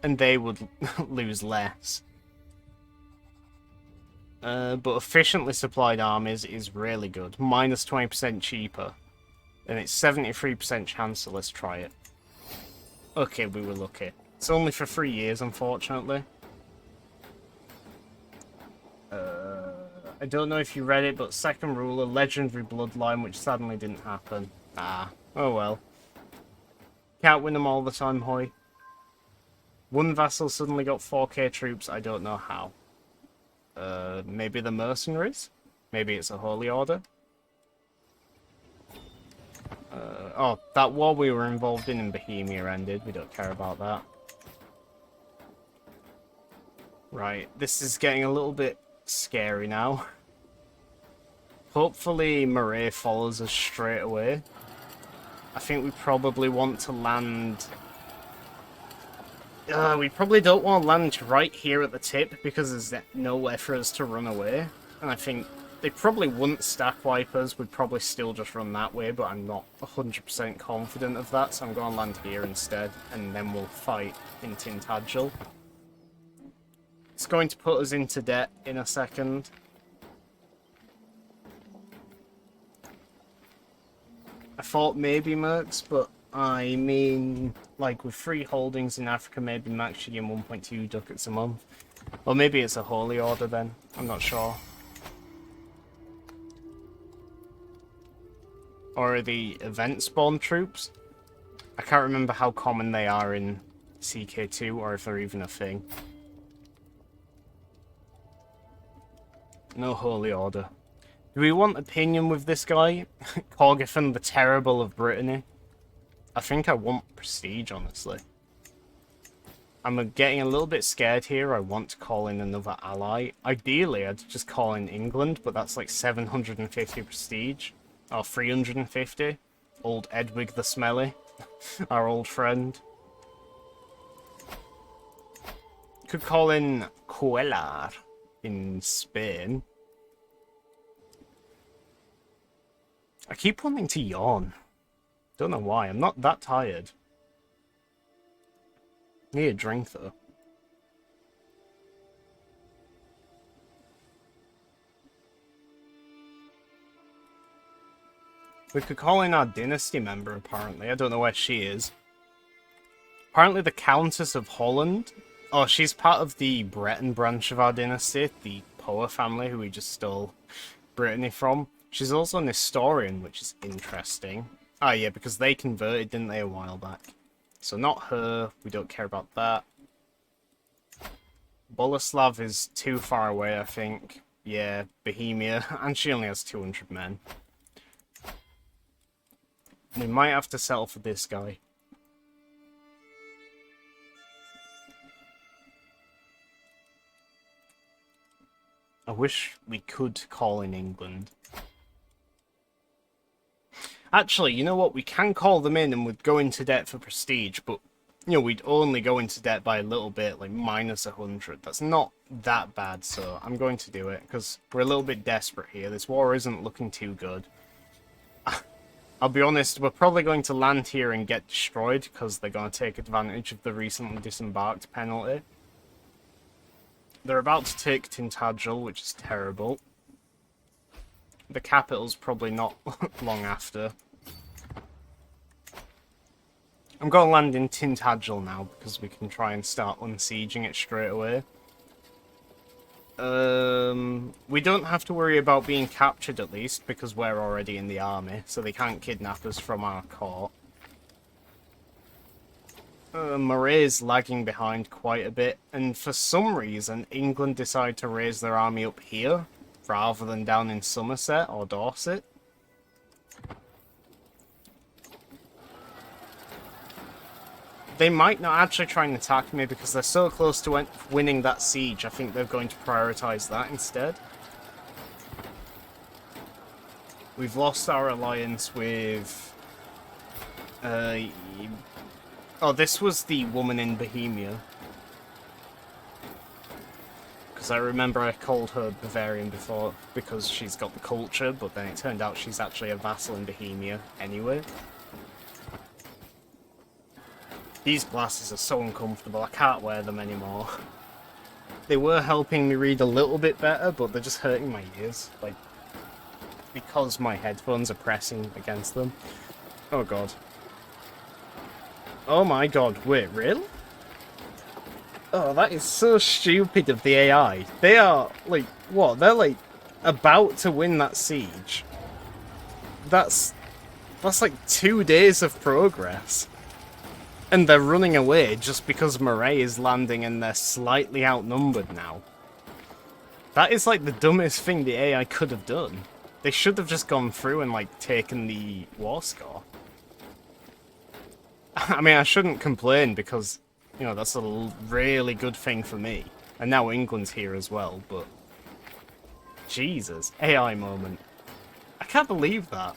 [SPEAKER 1] And they would lose less. But efficiently supplied armies is really good. Minus 20% cheaper. And it's 73% chance, so let's try it. Okay, we were lucky. It's only for 3 years, unfortunately. I don't know if you read it, but second ruler, legendary bloodline, which suddenly didn't happen. Oh well. Can't win them all the time, hoy. One vassal suddenly got 4k troops, I don't know how. Maybe the mercenaries? Maybe it's a holy order? Oh, that war we were involved in Bohemia ended. We don't care about that. Right, this is getting a little bit scary now. Hopefully Murray follows us straight away. I think we probably want to land... we probably don't want to land right here at the tip because there's nowhere for us to run away. And I think they probably wouldn't stack wipe us, we'd probably still just run that way, but I'm not 100% confident of that, so I'm going to land here instead, and then we'll fight in Tintagel. It's going to put us into debt in a second. I thought maybe mercs, but I mean, like with 3 holdings in Africa, maybe max should get 1.2 ducats a month. Or maybe it's a holy order then, I'm not sure. Or are the event spawn troops? I can't remember how common they are in CK2, or if they're even a thing. No holy order. Do we want opinion with this guy? Corgothan the Terrible of Brittany? I think I want prestige, honestly. I'm getting a little bit scared here. I want to call in another ally. Ideally, I'd just call in England, but that's like 750 prestige. Or 350. Old Edwig the Smelly. Our old friend. Could call in Cuellar in Spain. I keep wanting to yawn. Don't know why. I'm not that tired. Need a drink, though. We could call in our dynasty member, apparently. I don't know where she is. Apparently the Countess of Holland. Oh, she's part of the Breton branch of our dynasty, the Poa family, who we just stole Brittany from. She's also an historian, which is interesting. Ah, yeah, because they converted, didn't they, a while back. So not her, we don't care about that. Boleslav is too far away, I think. Yeah, Bohemia, and she only has 200 men. We might have to settle for this guy. I wish we could call in England. Actually, you know what? We can call them in and we'd go into debt for prestige, but, you know, we'd only go into debt by a little bit, like minus 100. That's not that bad, so I'm going to do it, because we're a little bit desperate here. This war isn't looking too good. I'll be honest, we're probably going to land here and get destroyed, because they're going to take advantage of the recently disembarked penalty. They're about to take Tintagel, which is terrible. The capital's probably not long after. I'm going to land in Tintagel now, because we can try and start unsieging it straight away. We don't have to worry about being captured, at least, because we're already in the army, so they can't kidnap us from our court. Moray's lagging behind quite a bit, and for some reason, England decided to raise their army up here, rather than down in Somerset or Dorset. They might not actually try and attack me because they're so close to winning that siege. I think they're going to prioritize that instead. We've lost our alliance with... Oh, this was the woman in Bohemia. Because I remember I called her Bavarian before because she's got the culture, but then it turned out she's actually a vassal in Bohemia anyway. These glasses are so uncomfortable, I can't wear them anymore. They were helping me read a little bit better, but they're just hurting my ears. Like, because my headphones are pressing against them. Oh god. Oh my god, wait, really? Oh, that is so stupid of the AI. They are, like, what? They're, like, about to win that siege. That's like 2 days of progress. And they're running away just because Moray is landing and they're slightly outnumbered now. That is, like, the dumbest thing the AI could have done. They should have just gone through and, like, taken the war score. I mean, I shouldn't complain because... You know, that's a really good thing for me. And now England's here as well, but... Jesus, AI moment. I can't believe that.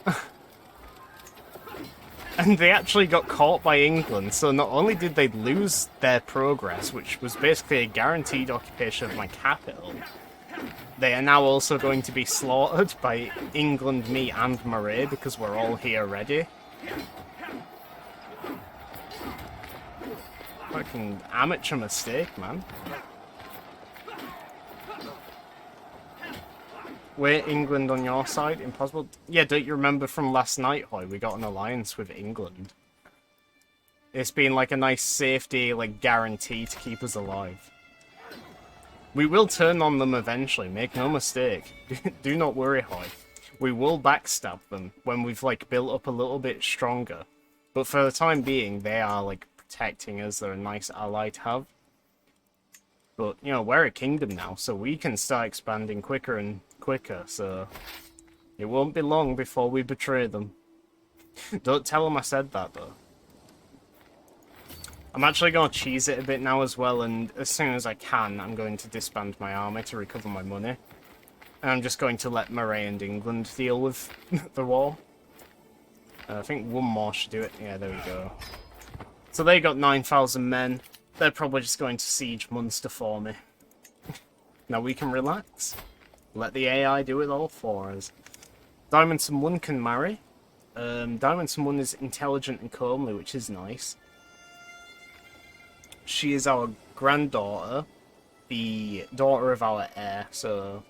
[SPEAKER 1] And they actually got caught by England, so not only did they lose their progress, which was basically a guaranteed occupation of my capital, they are now also going to be slaughtered by England, me, and Moray, because we're all here ready. Fucking amateur mistake, man. Wait, England on your side? Impossible? Yeah, don't you remember from last night, Hoy? We got an alliance with England. It's been like a nice safety, like, guarantee to keep us alive. We will turn on them eventually, make no mistake. Do not worry, Hoy. We will backstab them when we've, like, built up a little bit stronger. But for the time being, they are, like, protecting us. They're a nice ally to have. But, you know, we're a kingdom now, so we can start expanding quicker and quicker, so... It won't be long before we betray them. Don't tell them I said that, though. I'm actually going to cheese it a bit now as well, and as soon as I can, I'm going to disband my army to recover my money. And I'm just going to let Moray and England deal with the war. I think one more should do it. Yeah, there we go. So they got 9,000 men. They're probably just going to siege Munster for me. Now we can relax. Let the AI do it all for us. Diamondson 1 can marry. Diamondson 1 is intelligent and comely, which is nice. She is our granddaughter, the daughter of our heir, so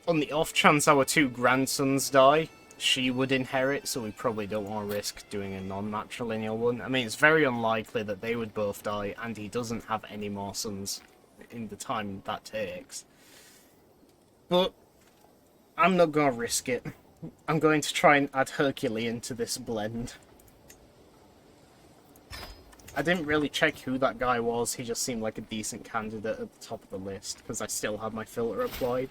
[SPEAKER 1] on the off chance our 2 grandsons die, she would inherit, so we probably don't want to risk doing a non-matrilineal one. I mean, it's very unlikely that they would both die, and he doesn't have any more sons in the time that takes. But I'm not going to risk it. I'm going to try and add Herculean to this blend. I didn't really check who that guy was, he just seemed like a decent candidate at the top of the list, because I still had my filter applied.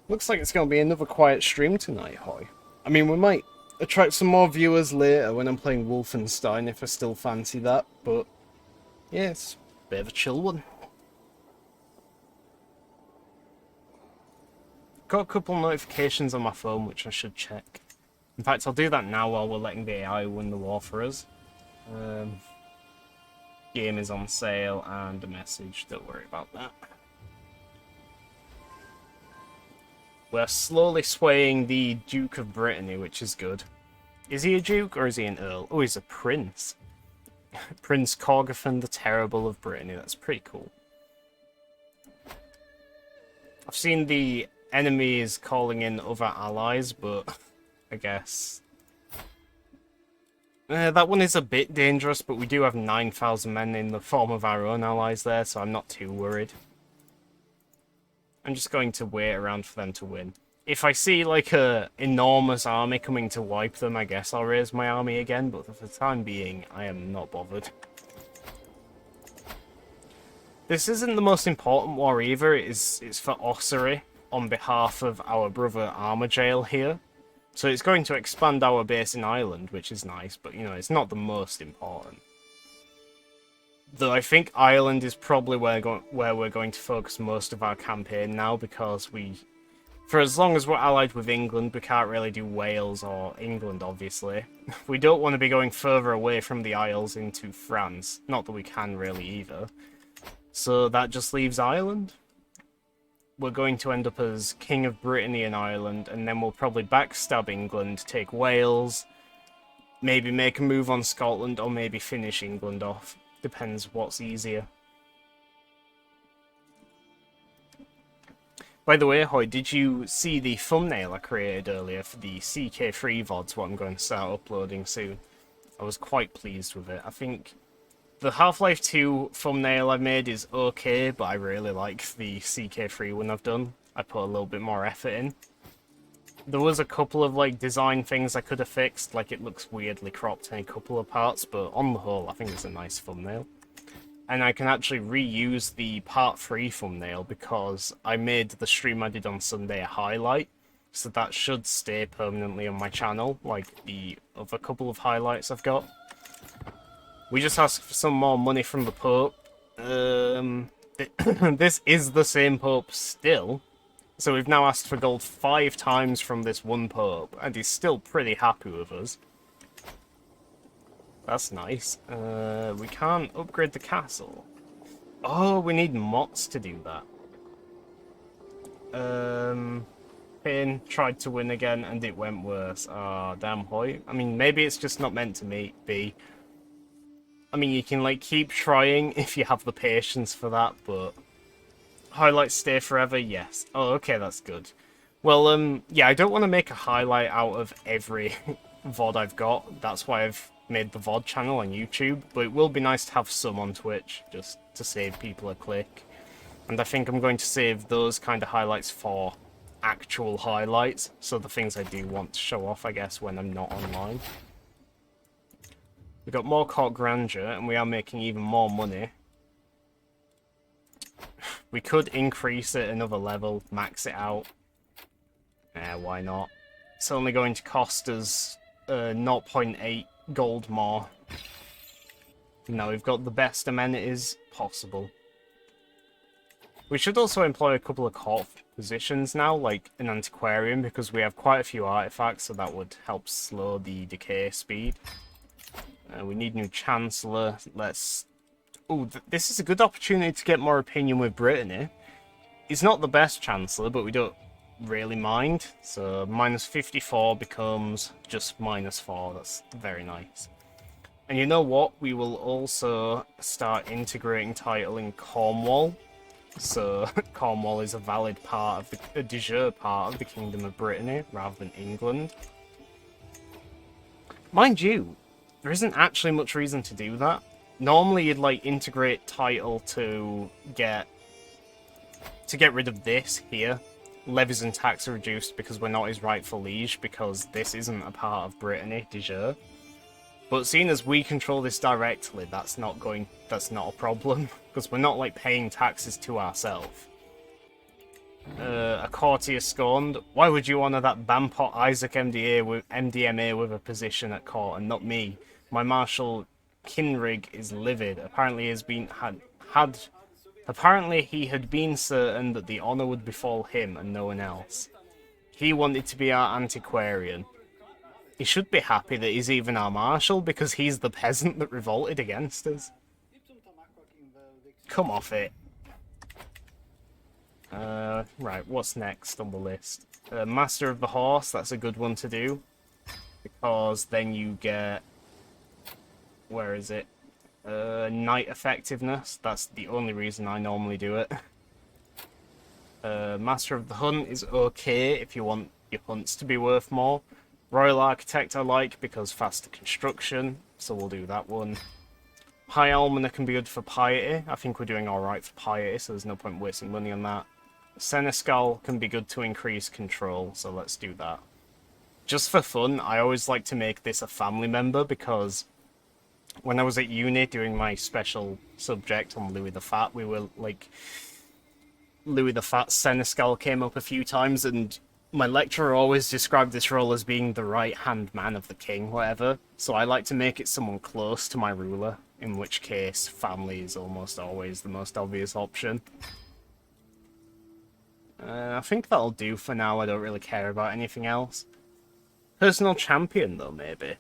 [SPEAKER 1] Looks like it's going to be another quiet stream tonight, Hoy. I mean, we might attract some more viewers later when I'm playing Wolfenstein, if I still fancy that, but yeah, it's a bit of a chill one. Got a couple notifications on my phone which I should check. In fact, I'll do that now while we're letting the AI win the war for us. Game is on sale and a message, don't worry about that. We're slowly swaying the Duke of Brittany, which is good. Is he a Duke or is he an Earl? Oh, he's a Prince. Prince Corgothan the Terrible of Brittany, that's pretty cool. I've seen the enemies calling in other allies, but I guess that one is a bit dangerous, but we do have 9,000 men in the form of our own allies there, so I'm not too worried. I'm just going to wait around for them to win. If I see like a enormous army coming to wipe them, I guess I'll raise my army again, but for the time being, I am not bothered. This isn't the most important war either, it's for Ossory on behalf of our brother Armorjail here. So it's going to expand our base in Ireland, which is nice, but you know, it's not the most important. Though I think Ireland is probably where we're going to focus most of our campaign now, because for as long as we're allied with England, we can't really do Wales or England, obviously. We don't want to be going further away from the Isles into France. Not that we can really either. So that just leaves Ireland. We're going to end up as King of Brittany in Ireland, and then we'll probably backstab England, take Wales, maybe make a move on Scotland, or maybe finish England off. Depends what's easier. By the way, Hoy, did you see the thumbnail I created earlier for the CK3 VODs, what I'm going to start uploading soon? I was quite pleased with it. I think the Half-Life 2 thumbnail I made is okay, but I really like the CK3 one I've done. I put a little bit more effort in. There was a couple of like design things I could have fixed, like it looks weirdly cropped in a couple of parts, but on the whole I think it's a nice thumbnail. And I can actually reuse the part 3 thumbnail because I made the stream I did on Sunday a highlight, so that should stay permanently on my channel, like the other couple of highlights I've got. We just asked for some more money from the Pope. This is the same Pope still. So we've now asked for gold 5 times from this one Pope, and he's still pretty happy with us. That's nice. We can't upgrade the castle. Oh, we need mods to do that. Payne tried to win again, and it went worse. Ah, oh, damn Hoy. I mean, maybe it's just not meant to be. I mean, you can, like, keep trying if you have the patience for that, but highlights stay forever? Yes. Oh, okay, that's good. Well, yeah, I don't want to make a highlight out of every VOD I've got. That's why I've made the VOD channel on YouTube, but it will be nice to have some on Twitch, just to save people a click. And I think I'm going to save those kind of highlights for actual highlights, so the things I do want to show off, I guess, when I'm not online. We've got more court grandeur, and we are making even more money. We could increase it another level, max it out. Why not? It's only going to cost us 0.8 gold more. Now we've got the best amenities possible. We should also employ a couple of court positions now, like an antiquarian, because we have quite a few artifacts, so that would help slow the decay speed. We need new chancellor. Let's... Oh, this is a good opportunity to get more opinion with Brittany. He's not the best chancellor, but we don't really mind. So minus 54 becomes just minus 4. That's very nice. And you know what? We will also start integrating title in Cornwall. So Cornwall is a valid part of the de jure part of the Kingdom of Brittany rather than England. Mind you, there isn't actually much reason to do that. Normally you'd like integrate title to get rid of this here. Levies and tax are reduced because we're not his rightful liege, because this isn't a part of Brittany de jure. But seeing as we control this directly, that's not a problem, because we're not like paying taxes to ourselves. A courtier scorned. Why would you honour that Bampot Isaac MDMA with a position at court and not me? My Marshal Kinrig is livid. Apparently he had been certain that the honour would befall him and no one else. He wanted to be our antiquarian. He should be happy that he's even our marshal, because he's the peasant that revolted against us. Come off it. Right, what's next on the list? Master of the Horse, that's a good one to do. Because then you get... Where is it? Knight effectiveness. That's the only reason I normally do it. Master of the Hunt is okay if you want your hunts to be worth more. Royal Architect I like because faster construction, so we'll do that one. High Almoner can be good for piety. I think we're doing alright for piety, so there's no point wasting money on that. Seneschal can be good to increase control, so let's do that. Just for fun, I always like to make this a family member, because when I was at uni doing my special subject on Louis the Fat, we were like... Louis the Fat Seneschal came up a few times, and my lecturer always described this role as being the right-hand man of the king, whatever. So I like to make it someone close to my ruler, in which case family is almost always the most obvious option. I think that'll do for now. I don't really care about anything else. Personal champion, though, maybe.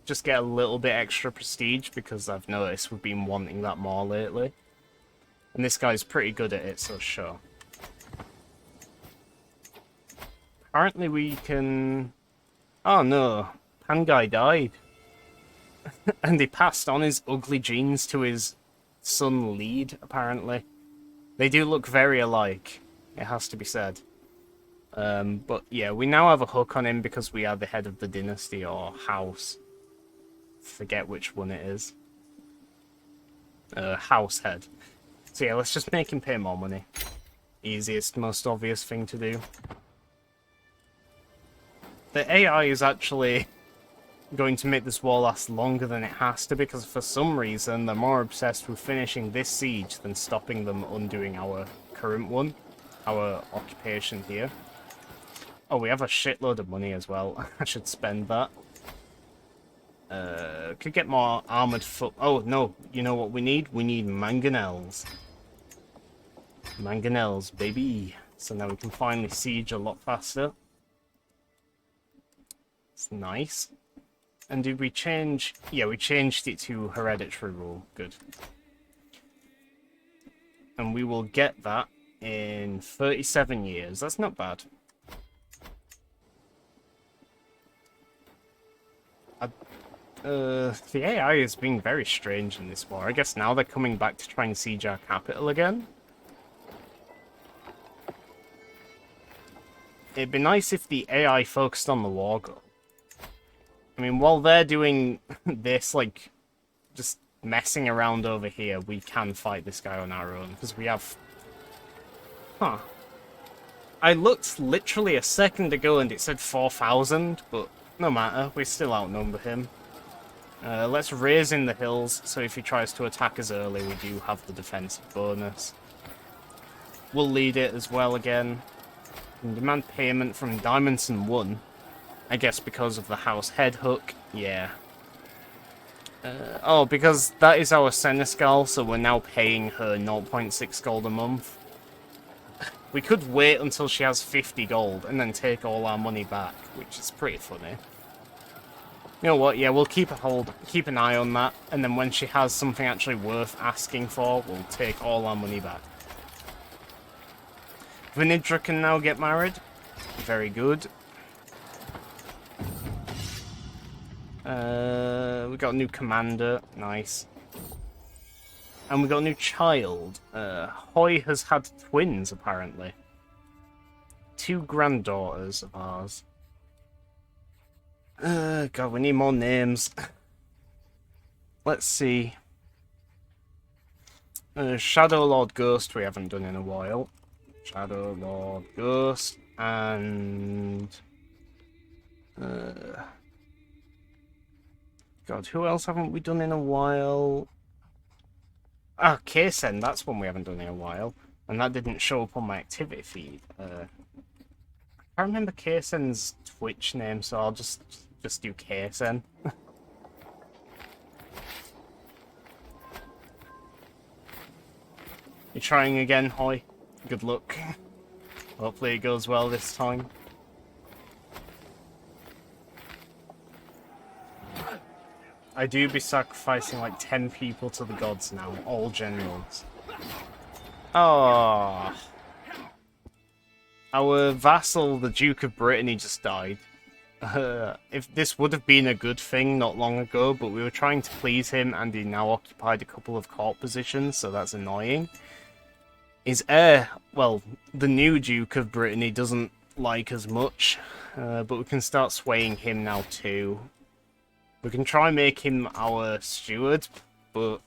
[SPEAKER 1] Just get a little bit extra prestige, because I've noticed we've been wanting that more lately. And this guy's pretty good at it, so sure. Apparently we can... Oh no, Pangai died. And he passed on his ugly genes to his son Lead, apparently. They do look very alike, it has to be said. But yeah, we now have a hook on him because we are the head of the dynasty or house. Forget which one it is. House head. So yeah, let's just make him pay more money. Easiest, most obvious thing to do. The AI is actually going to make this war last longer than it has to, because for some reason they're more obsessed with finishing this siege than stopping them undoing our current one. Our occupation here. Oh, we have a shitload of money as well. I should spend that. Could get more armoured foot... Oh, no. You know what we need? We need mangonels. Mangonels, baby. So now we can finally siege a lot faster. It's nice. And did we change... Yeah, we changed it to hereditary rule. Good. And we will get that in 37 years. That's not bad. The AI is being very strange in this war. I guess now they're coming back to try and siege our capital again. It'd be nice if the AI focused on the war goal. I mean, while they're doing this, like, just messing around over here, we can fight this guy on our own, because we have... Huh. I looked literally a second ago and it said 4,000, but no matter, we still outnumber him. Let's raise in the hills, so if he tries to attack us early, we do have the defensive bonus. We'll lead it as well again. And demand payment from Diamondson 1. I guess because of the house head hook. Yeah. Oh, because that is our Seneschal, so we're now paying her 0.6 gold a month. We could wait until she has 50 gold and then take all our money back, which is pretty funny. You know what, yeah, we'll keep an eye on that, and then when she has something actually worth asking for, we'll take all our money back. Vinidra can now get married. Very good. We got a new commander. Nice. And we got a new child. Hoy has had twins, apparently. 2 granddaughters of ours. God, we need more names. Let's see. Shadow Lord Ghost we haven't done in a while. Shadow Lord Ghost and... God, who else haven't we done in a while? Ah, Kaysen, that's one we haven't done in a while. And that didn't show up on my activity feed. I can't remember Kaysen's Twitch name, so I'll just do Kaysen. You're trying again, Hoy? Good luck. Hopefully it goes well this time. I do be sacrificing like 10 people to the gods now, all generals. Oh. Our vassal, the Duke of Brittany, just died. If this would have been a good thing not long ago, but we were trying to please him and he now occupied a couple of court positions, so that's annoying. His heir, well, the new Duke of Brittany doesn't like as much, but we can start swaying him now too. We can try and make him our steward, but...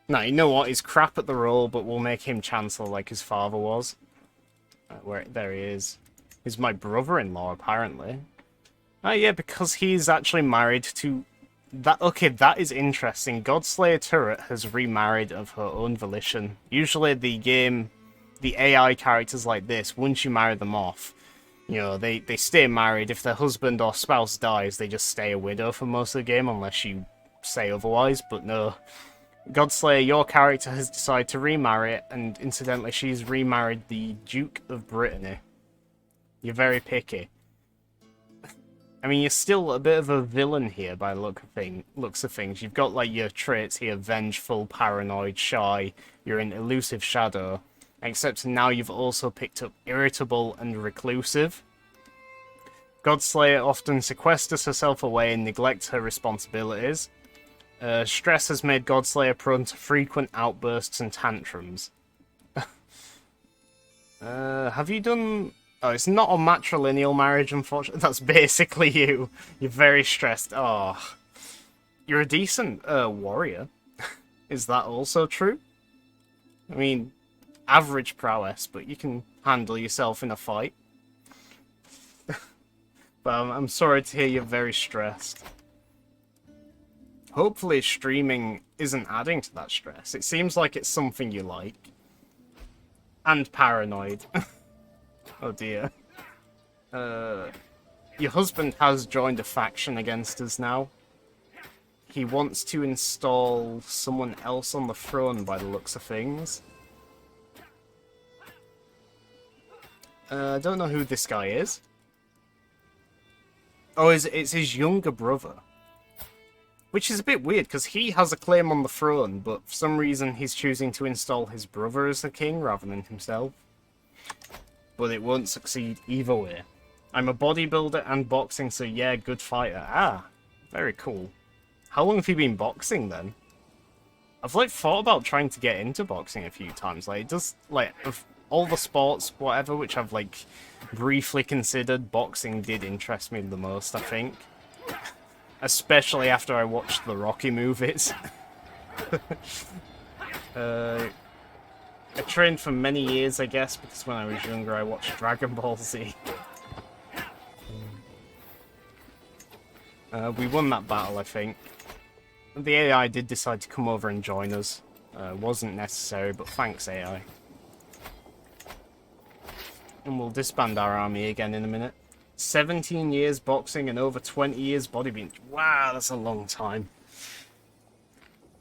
[SPEAKER 1] No, you know what? He's crap at the role, but we'll make him Chancellor like his father was. There he is. He's my brother-in-law, apparently. Oh, yeah, because he's actually married to... That. Okay, that is interesting. Godslayer Turret has remarried of her own volition. Usually the AI characters like this, once you marry them off, you know, they stay married. If their husband or spouse dies, they just stay a widow for most of the game, unless you say otherwise, but no. Godslayer, your character has decided to remarry, and incidentally, she's remarried the Duke of Brittany. You're very picky. I mean, you're still a bit of a villain here by the looks of things. You've got, like, your traits here, vengeful, paranoid, shy, you're an elusive shadow. Except now you've also picked up irritable and reclusive. Godslayer often sequesters herself away and neglects her responsibilities. Stress has made Godslayer prone to frequent outbursts and tantrums. Have you done... Oh, it's not a matrilineal marriage, unfortunately. That's basically you. You're very stressed. Oh. You're a decent warrior. Is that also true? I mean... average prowess, but you can handle yourself in a fight. But I'm sorry to hear you're very stressed. Hopefully streaming isn't adding to that stress. It seems like it's something you like. And paranoid. Oh dear. Your husband has joined a faction against us now. He wants to install someone else on the throne by the looks of things. I don't know who this guy is. Oh, it's his younger brother. Which is a bit weird, because he has a claim on the throne, but for some reason he's choosing to install his brother as the king rather than himself. But it won't succeed either way. I'm a bodybuilder and boxing, so yeah, good fighter. Ah, very cool. How long have you been boxing, then? I've, like, thought about trying to get into boxing a few times. Like, it does, like... Of all the sports, whatever, which I've, like, briefly considered, boxing did interest me the most, I think. Especially after I watched the Rocky movies. I trained for many years, I guess, because when I was younger I watched Dragon Ball Z. We won that battle, I think. The AI did decide to come over and join us. Wasn't necessary, but thanks, AI. And we'll disband our army again in a minute. 17 years boxing and over 20 years bodybuilding. Wow, that's a long time.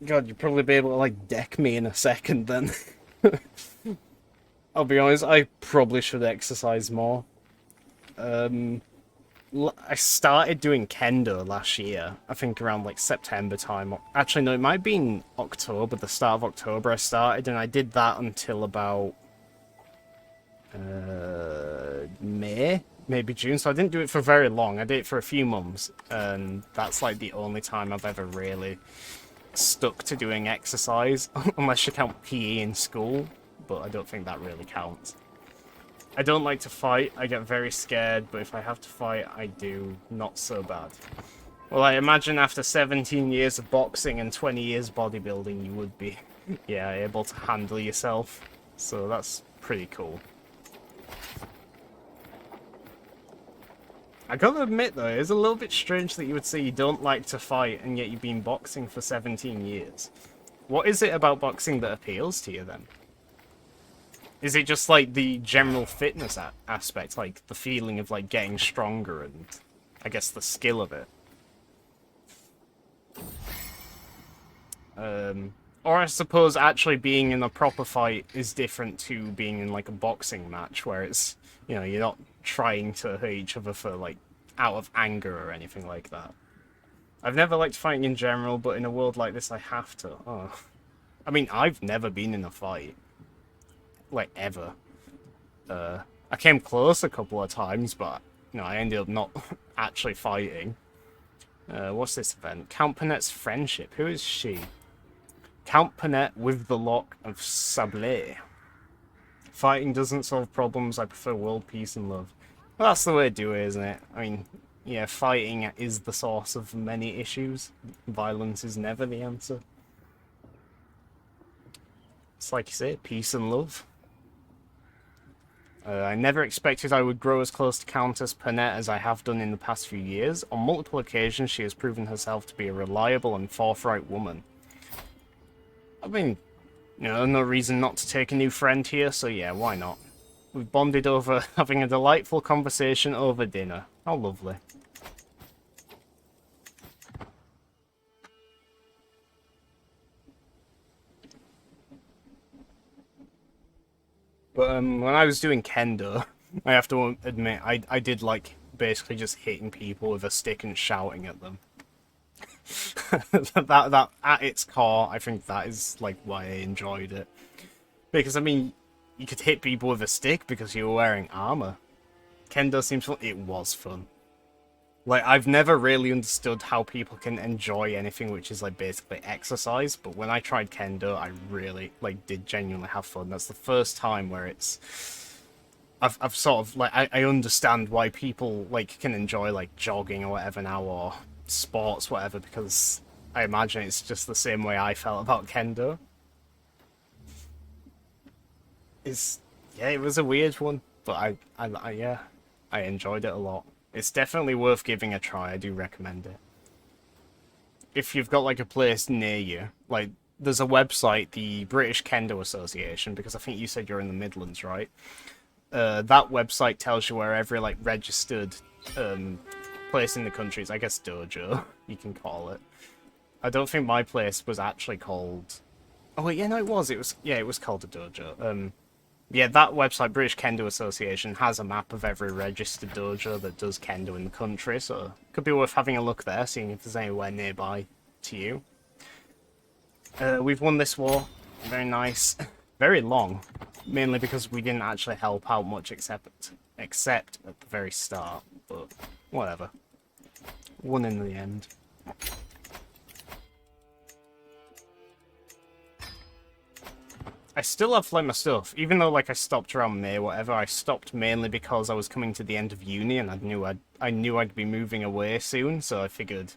[SPEAKER 1] God, you'd probably be able to, like, deck me in a second then. I'll be honest, I probably should exercise more. I started doing kendo last year. I think around, like, September time. Actually, no, it might have been October, the start of October I started, and I did that until about... May? Maybe June, so I didn't do it for very long. I did it for a few months, and that's, like, the only time I've ever really stuck to doing exercise, unless you count PE in school, but I don't think that really counts. I don't like to fight, I get very scared, but if I have to fight, I do not so bad. Well, I imagine after 17 years of boxing and 20 years bodybuilding, you would be, yeah, able to handle yourself, so that's pretty cool. I gotta admit though, it's a little bit strange that you would say you don't like to fight and yet you've been boxing for 17 years. What is it about boxing that appeals to you then? Is it just like the general fitness aspect, like the feeling of like getting stronger and I guess the skill of it? Or I suppose actually being in a proper fight is different to being in like a boxing match where it's, you know, you're not trying to hurt each other for like out of anger or anything like that. I've never liked fighting in general, but in a world like this I have to. Oh. I mean, I've never been in a fight. Like, ever. I came close a couple of times, but, you know, I ended up not actually fighting. What's this event? Count Panette's friendship. Who is she? Count Panette with the lock of Sablé. Fighting doesn't solve problems. I prefer world peace and love. Well, that's the way to do it, isn't it? I mean, yeah, fighting is the source of many issues. Violence is never the answer. It's like you say, peace and love. I never expected I would grow as close to Countess Panette as I have done in the past few years. On multiple occasions, she has proven herself to be a reliable and forthright woman. I mean, you know, no reason not to take a new friend here, so yeah, why not? We've bonded over having a delightful conversation over dinner. How lovely. But when I was doing kendo, I have to admit, I did like basically just hitting people with a stick and shouting at them. that at its core, I think that is like why I enjoyed it. Because I mean, you could hit people with a stick because you were wearing armor. Kendo seems fun. It was fun. Like, I've never really understood how people can enjoy anything which is, like, basically exercise, but when I tried Kendo, I really, like, did genuinely have fun. That's the first time where it's... I've sort of, like, I understand why people, like, can enjoy, like, jogging or whatever now, or sports, whatever, because I imagine it's just the same way I felt about Kendo. Yeah, it was a weird one, but yeah, I enjoyed it a lot. It's definitely worth giving a try. I do recommend it. If you've got like a place near you, like there's a website, the British Kendo Association, because I think you said you're in the Midlands, right? That website tells you where every like registered place in the country is. I guess dojo, you can call it. I don't think my place was actually called. Oh wait, yeah, no, it was. It was called a dojo. Yeah, that website, British Kendo Association, has a map of every registered dojo that does kendo in the country, so it could be worth having a look there, seeing if there's anywhere nearby to you. We've won this war. Very nice. Very long, mainly because we didn't actually help out much except at the very start, but whatever. Won in the end. I still have like my stuff, even though like I stopped around May, whatever. I stopped mainly because I was coming to the end of uni, and I knew I'd be moving away soon, so I figured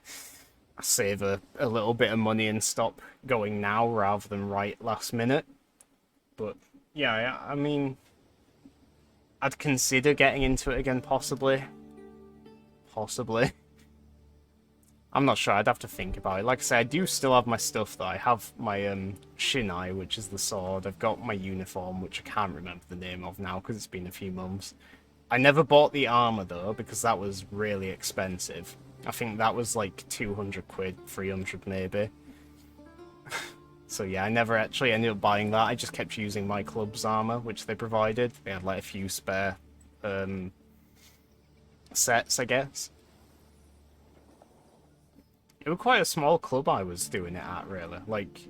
[SPEAKER 1] I'd save a little bit of money and stop going now rather than right last minute. But yeah, I mean, I'd consider getting into it again, possibly. I'm not sure. I'd have to think about it. Like I said, I do still have my stuff, though. I have my shinai, which is the sword. I've got my uniform, which I can't remember the name of now because it's been a few months. I never bought the armor, though, because that was really expensive. I think that was like 200 quid, 300 maybe. So yeah, I never actually ended up buying that. I just kept using my club's armor, which they provided. They had like a few spare sets, I guess. It was quite a small club I was doing it at, really. Like,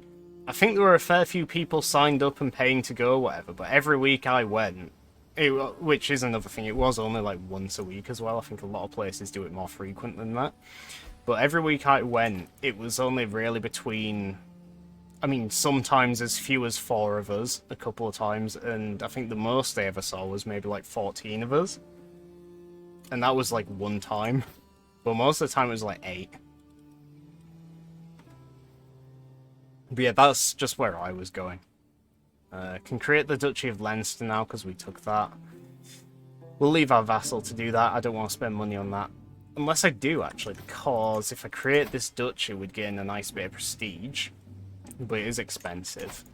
[SPEAKER 1] I think there were a fair few people signed up and paying to go, whatever, but every week I went, which is another thing, it was only like once a week as well. I think a lot of places do it more frequent than that. But every week I went, it was only really between... I mean, sometimes as few as 4 of us, a couple of times, and I think the most they ever saw was maybe like 14 of us. And that was like one time. But most of the time it was like 8. But yeah, that's just where I was going. Can create the Duchy of Leinster now, because we took that. We'll leave our vassal to do that. I don't want to spend money on that. Unless I do, actually, because if I create this duchy, we'd gain a nice bit of prestige. But it is expensive.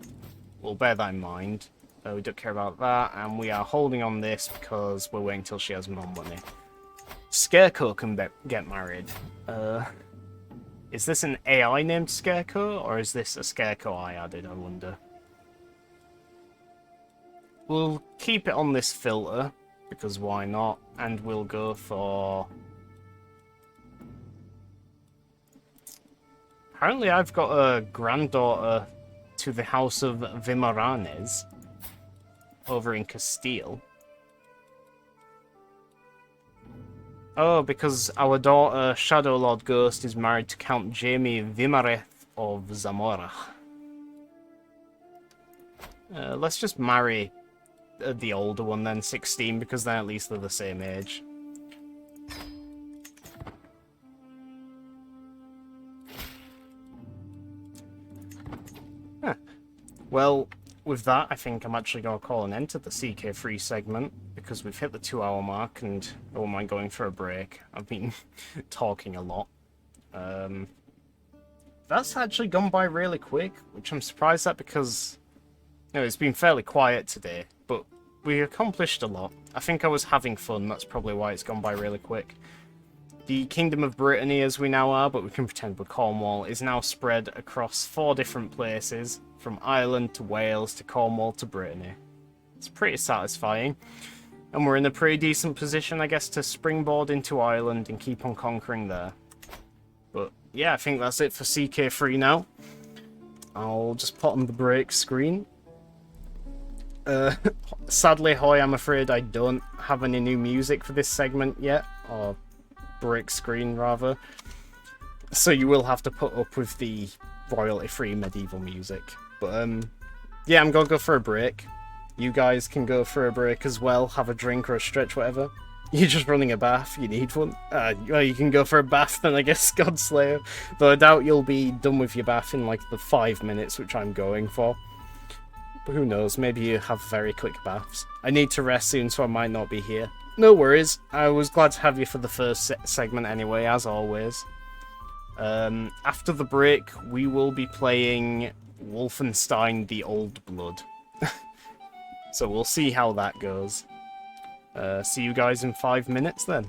[SPEAKER 1] We'll bear that in mind. We don't care about that, and we are holding on this because we're waiting till she has more money. Scarecrow can get married. Is this an AI named Scarecrow, or is this a Scarecrow I added, I wonder? We'll keep it on this filter, because why not? And we'll go for... Apparently I've got a granddaughter to the House of Vimaranes over in Castile. Oh, because our daughter, Shadow Lord Ghost, is married to Count Jamie Vimareth of Zamora. Let's just marry the older one then, 16, because then at least they're the same age. Huh. Well, with that, I think I'm actually going to call an end to the CK3 segment, because we've hit the 2-hour mark, and I won't mind going for a break. I've been talking a lot. That's actually gone by really quick, which I'm surprised at, because it's been fairly quiet today, but we accomplished a lot. I think I was having fun, that's probably why it's gone by really quick. The Kingdom of Brittany, as we now are, but we can pretend we're Cornwall, is now spread across 4 different places, from Ireland to Wales to Cornwall to Brittany. It's pretty satisfying, and we're in a pretty decent position, I guess, to springboard into Ireland and keep on conquering there. But yeah, I think that's it for CK3 now. I'll just put on the break screen. Sadly, Hoy, I'm afraid I don't have any new music for this segment yet, or break screen rather. So you will have to put up with the royalty-free medieval music. But yeah, I'm gonna go for a break. You guys can go for a break as well, have a drink or a stretch, whatever. You're just running a bath, you need one. Well, you can go for a bath then, I guess, Godslayer. Though I doubt you'll be done with your bath in like the 5 minutes, which I'm going for. But who knows, maybe you have very quick baths. I need to rest soon, so I might not be here. No worries, I was glad to have you for the first segment anyway, as always. After the break, we will be playing Wolfenstein: The Old Blood. So we'll see how that goes. See you guys in 5 minutes then.